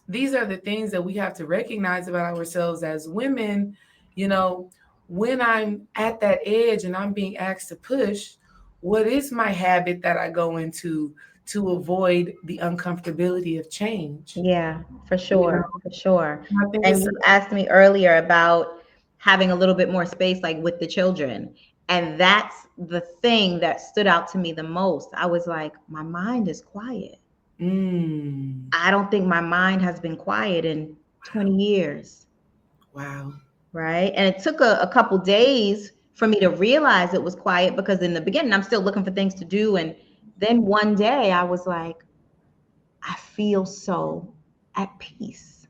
these are the things that we have to recognize about ourselves as women. You know, when I'm at that edge and I'm being asked to push, what is my habit that I go into to avoid the uncomfortability of change? Yeah, for sure. You know? For sure. I think And you asked me earlier about having a little bit more space, like with the children. And that's the thing that stood out to me the most. I was like, my mind is quiet. I don't think my mind has been quiet in 20 years. Wow. Right. And it took a couple days for me to realize it was quiet because in the beginning, I'm still looking for things to do. And then one day I was like, I feel so at peace.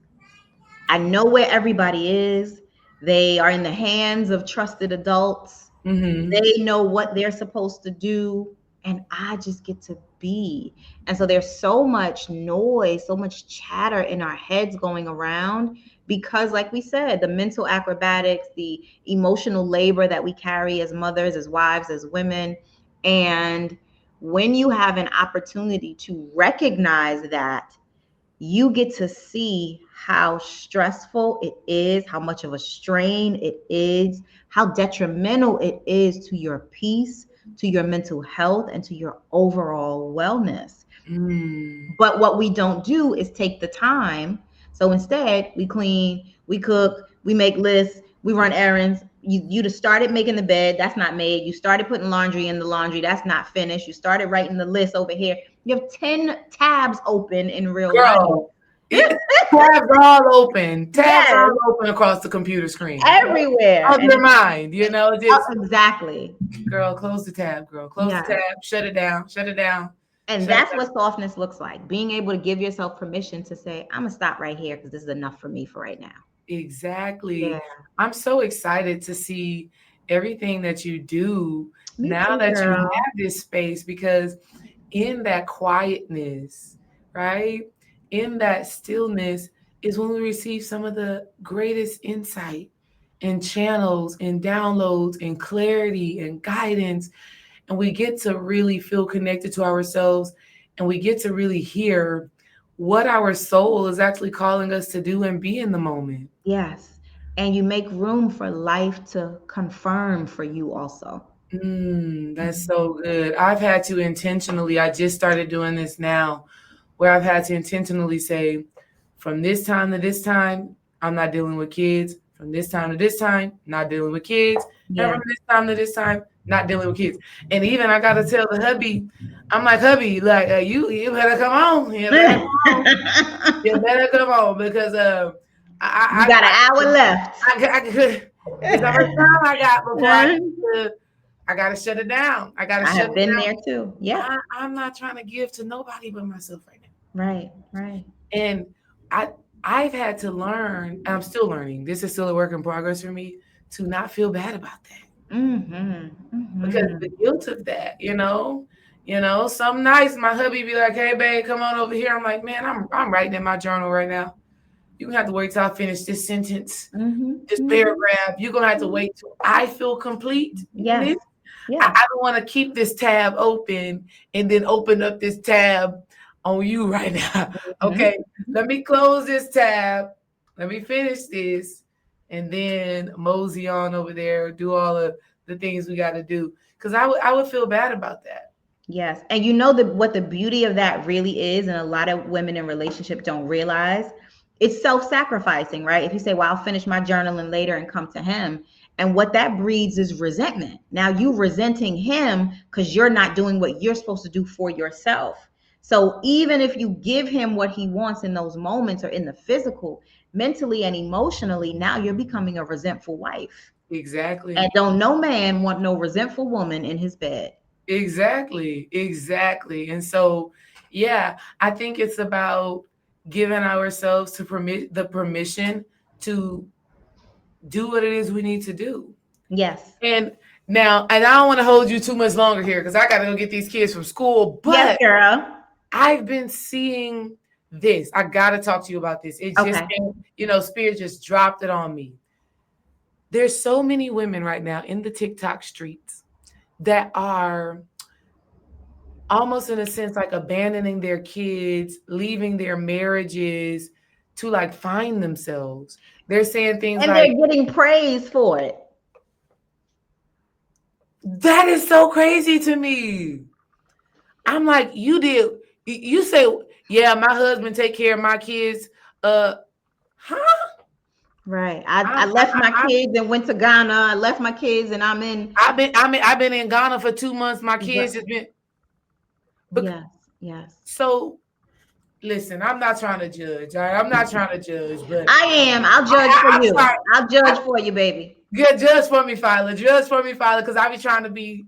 I know where everybody is. They are in the hands of trusted adults. They know what they're supposed to do. And I just get to be. And so there's so much noise, so much chatter in our heads going around because, like we said, the mental acrobatics, the emotional labor that we carry as mothers, as wives, as women. And when you have an opportunity to recognize that, you get to see how stressful it is, how much of a strain it is, how detrimental it is to your peace, to your mental health, and to your overall wellness. But what we don't do is take the time. So instead, we clean, we cook, we make lists, we run errands. You just started making the bed, that's not made. You started putting laundry in the laundry, that's not finished. You started writing the list over here. You have 10 tabs open in real life. Tabs all open. Tabs all open across the computer screen. Everywhere. Of your mind, you know. Just, exactly. girl, close the tab, girl. Close the tab. Shut it down. Shut it down. And Shut that's what softness looks like. Being able to give yourself permission to say, I'm gonna stop right here because this is enough for me for right now. Yeah. Exactly. I'm so excited to see everything that you do Me now too, that you girl. have this space, because in that quietness, right? In that stillness is when we receive some of the greatest insight and channels and downloads and clarity and guidance. And we get to really feel connected to ourselves, and we get to really hear what our soul is actually calling us to do and be in the moment. Yes. And you make room for life to confirm for you also. That's Mhm. so good. I've had to intentionally, I just started doing this now, where I've had to intentionally say, from this time to this time, I'm not dealing with kids. From this time to this time, not dealing with kids. And Yeah. from this time to this time, not dealing with kids. And even I got to tell the hubby, I'm like, hubby, like, you better come on. You better come on. You better come on, because You I, got an I, hour left. I could, it's how much time I got before I gotta shut it down. I gotta I shut have it been down. there too. Yep. I'm not trying to give to nobody but myself right Right. Right. now. And I I've had to learn, and I'm still learning. This is still a work in progress for me, to not feel bad about that, Mm-hmm. because Mm-hmm. the guilt of that, some nights my hubby be like, "Hey, babe, come on over here." I'm like, "Man, I'm writing in my journal right now. You gonna have to wait till I finish this sentence, Mm-hmm. this Mm-hmm. paragraph. You're gonna have to wait till I feel complete in Yes. this. Yes. I don't want to keep this tab open and then open up this tab on you right now. Mm-hmm. Okay, let me close this tab. Let me finish this, and then mosey on over there, do all of the things we got to do. Because I would feel bad about that. Yes. And you know what the beauty of that really is, and a lot of women in relationship don't realize, it's self-sacrificing, right? If you say, well, I'll finish my journaling later and come to him. And what that breeds is resentment. Now you resenting him because you're not doing what you're supposed to do for yourself. So even if you give him what he wants in those moments or in the physical, mentally and emotionally, now you're becoming a resentful wife. And Exactly. don't no man want no resentful woman in his bed. Exactly. Exactly. And so, yeah, I think it's about giving ourselves to permit the permission to do what it is we need to do. Yes. And now, and I don't want to hold you too much longer here because I got to go get these kids from school. Yes, But girl. I've been seeing this. I got to talk to you about this. It just, Okay. Spirit just dropped it on me. There's so many women right now in the TikTok streets that are almost, in a sense, like abandoning their kids, leaving their marriages to like find themselves. They're saying things And like, they're getting praise for it. that is so crazy to me. I'm like, you say, yeah, my husband take care of my kids. Huh? Right. I I'm, left my I'm, kids and went to Ghana. I left my kids and I'm in. I've been in Ghana for 2 months. My kids just been, Yes. Yes. so listen, I'm not trying to judge. All right? I'm not trying to judge, but I am. I'll judge for I'm you. sorry. I'll judge for you, baby. Good, judge for me, Fila. Judge for me, Fila, because I be trying to be.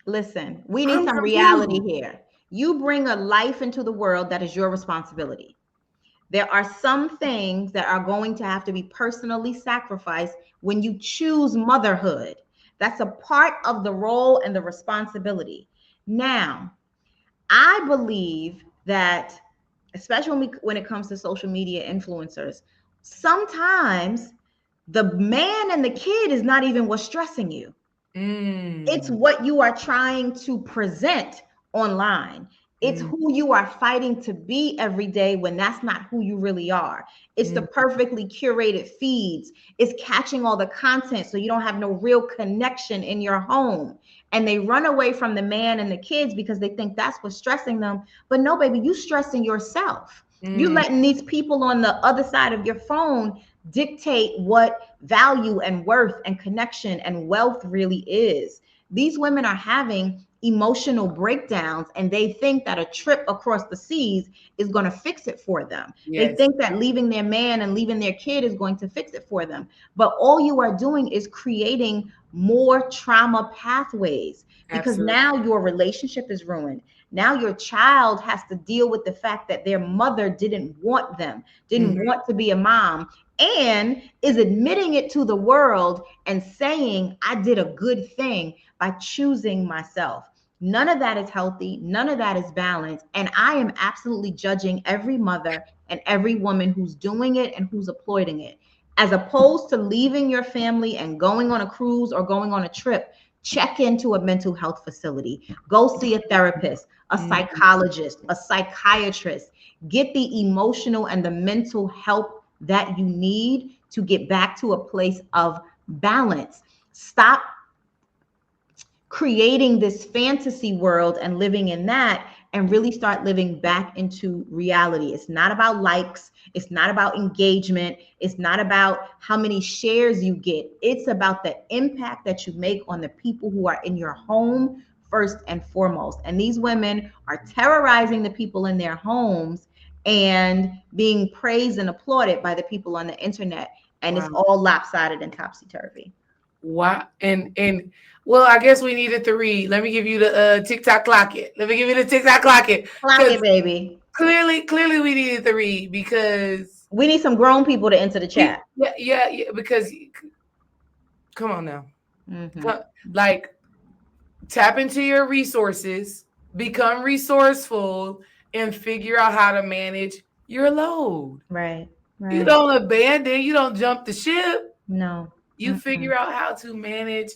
Listen, we need I'm some reality confused. here. You bring a life into the world that is your responsibility. There are some things that are going to have to be personally sacrificed when you choose motherhood. That's a part of the role and the responsibility. Now, I believe that, especially when it comes to social media influencers, sometimes the man and the kid is not even what's stressing you. It's Mm, what you are trying to present online. It's mm, who you are fighting to be every day when that's not who you really are. It's the mm, perfectly curated feeds. It's catching all the content so you don't have no real connection in your home. And they run away from the man and the kids because they think that's what's stressing them. But no, baby, you stressing yourself. You mm, letting these people on the other side of your phone dictate what value and worth and connection and wealth really is. These women are having emotional breakdowns, and they think that a trip across the seas is going to fix it for them. They Yes, think that leaving their man and leaving their kid is going to fix it for them. But all you are doing is creating more trauma pathways, because absolutely. now your relationship is ruined. Now your child has to deal with the fact that their mother didn't want them, didn't Mhm. want to be a mom, and is admitting it to the world and saying, I did a good thing by choosing myself. None of that is healthy. None of that is balanced. And I am absolutely judging every mother and every woman who's doing it and who's exploiting it. As opposed to leaving your family and going on a cruise or going on a trip, check into a mental health facility. Go see a therapist, a Mhm. psychologist, a psychiatrist. Get the emotional and the mental help that you need to get back to a place of balance. Stop creating this fantasy world and living in that, and really start living back into reality. It's not about likes, it's not about engagement, it's not about how many shares you get. It's about the impact that you make on the people who are in your home first and foremost. And these women are terrorizing the people in their homes and being praised and applauded by the people on the internet, and it's Wow. all lopsided and topsy-turvy. Wow. And well, I guess we needed to read. Let me give you the TikTok clock it. Let me give you the TikTok clock it. Clock Because it, baby. clearly we needed to read because We need some grown people to enter the we chat. yeah, because come on now. Mm-hmm. Co- Like tap into your resources, become resourceful, and figure out how to manage your load. Right, You right. don't abandon, you don't jump the ship. No. You Mm-mm. figure out how to manage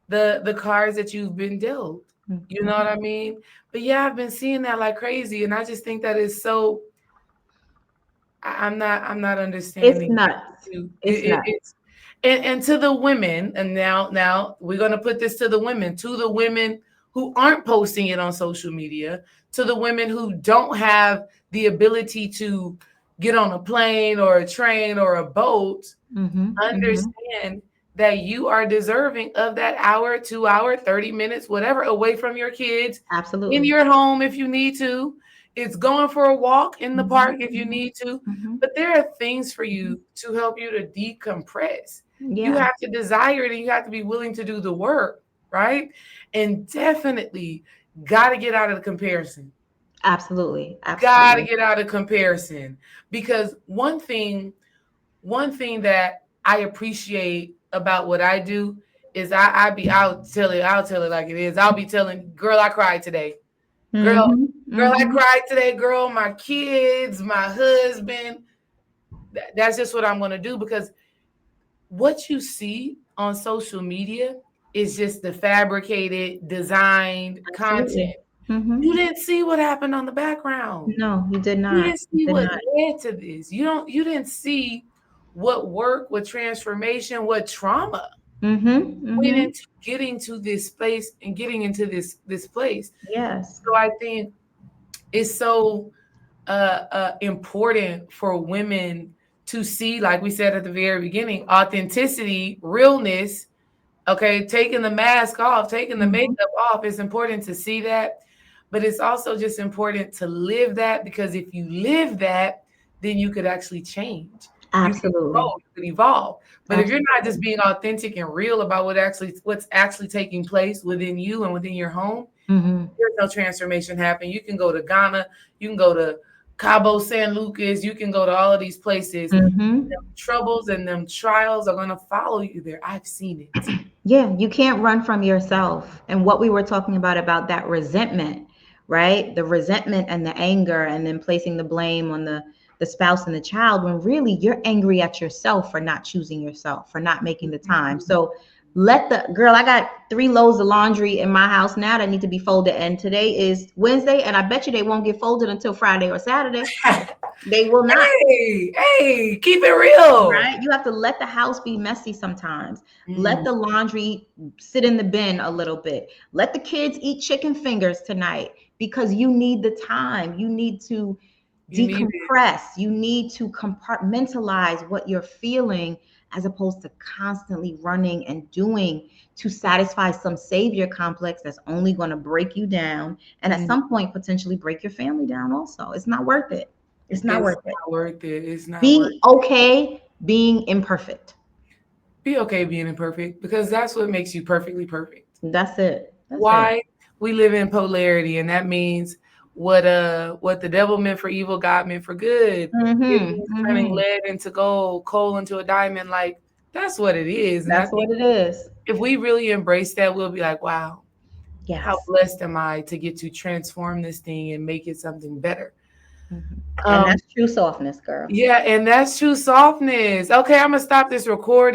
the cards that you've been dealt. You know Mm-hmm. what I mean? But yeah, I've been seeing that like crazy, and I just think that is so. I'm not It's understanding that. nuts. It's nuts. It's and to the women, and now we're gonna put this to the women who aren't posting it on social media, to the women who don't have the ability to get on a plane or a train or a boat. Mm-hmm. Mm-hmm. Understand that you are deserving of that hour, 2 hour, 30 minutes, whatever, away from your kids, in Absolutely. your home if you need to. It's going for a walk in the Mm-hmm. park if you need to. Mm-hmm. But there are things for Mm-hmm. you to help you to decompress. You Yeah, have to desire it and you have to be willing to do the work, right? And definitely got to get out of the comparison. absolutely. Got to Absolutely. get out of comparison because one thing that I appreciate about what I do is I'll tell it like it is. I'll be telling, girl, I cried today. Girl, Mm-hmm. girl, I Mm-hmm. cried today, girl, my kids, my husband. That's just what I'm gonna do because what you see on social media is just the fabricated, designed content. Absolutely. Mm-hmm. You didn't see what happened on the background. No, you did You not. didn't You see did what not. led to this. You didn't see what work, what transformation, what trauma Mm-hmm. went Mm-hmm. into getting to this space and getting into this place. Yes. So I think it's so important for women to see, like we said at the very beginning, authenticity, realness. Okay, taking the mask off, taking the Mm-hmm. makeup off. It's important to see that, but it's also just important to live that because if you live that, then you could actually change. You can grow, Absolutely. you could evolve. But if you're not Absolutely. just being authentic and real about what's actually taking place within you and within your home, Mm-hmm. there's no transformation happen. You can go to Ghana, you can go to Cabo San Lucas, you can go to all of these places. Mm-hmm. Them troubles and them trials are gonna follow you there. I've seen it. Yeah, you can't run from yourself. And what we were talking about that resentment, right? The resentment and the anger, and then placing the blame on the spouse and the child, when really you're angry at yourself for not choosing yourself, for not making the time. So let the girl, I got 3 loads of laundry in my house now that need to be folded. And today is Wednesday, and I bet you they won't get folded until Friday or Saturday. They will not. Hey, keep it real. Right? You have to let the house be messy sometimes. Let Mm, the laundry sit in the bin a little bit. Let the kids eat chicken fingers tonight because you need the time. You need to you need it. decompress. You need to compartmentalize what you're feeling as opposed to constantly running and doing to satisfy some savior complex that's only going to break you down and at some point potentially break your family down also. It's not worth it. It's not It's worth it. not worth it. It's not worth Be okay being imperfect. Be okay being imperfect, because that's what makes you perfectly perfect. That's it. That's it. Why? We live in polarity, and that means what the devil meant for evil, God meant for good. It Mm-hmm. means turning Mm-hmm. lead into gold, coal into a diamond. Like, that's what it is. And I That's think what it is. if we really embrace that, we'll be like, wow, how Yes. blessed am I to get to transform this thing and make it something better. Mhm. And Um, that's true softness, girl. yeah, and that's true softness. Okay, I'm gonna stop this recording.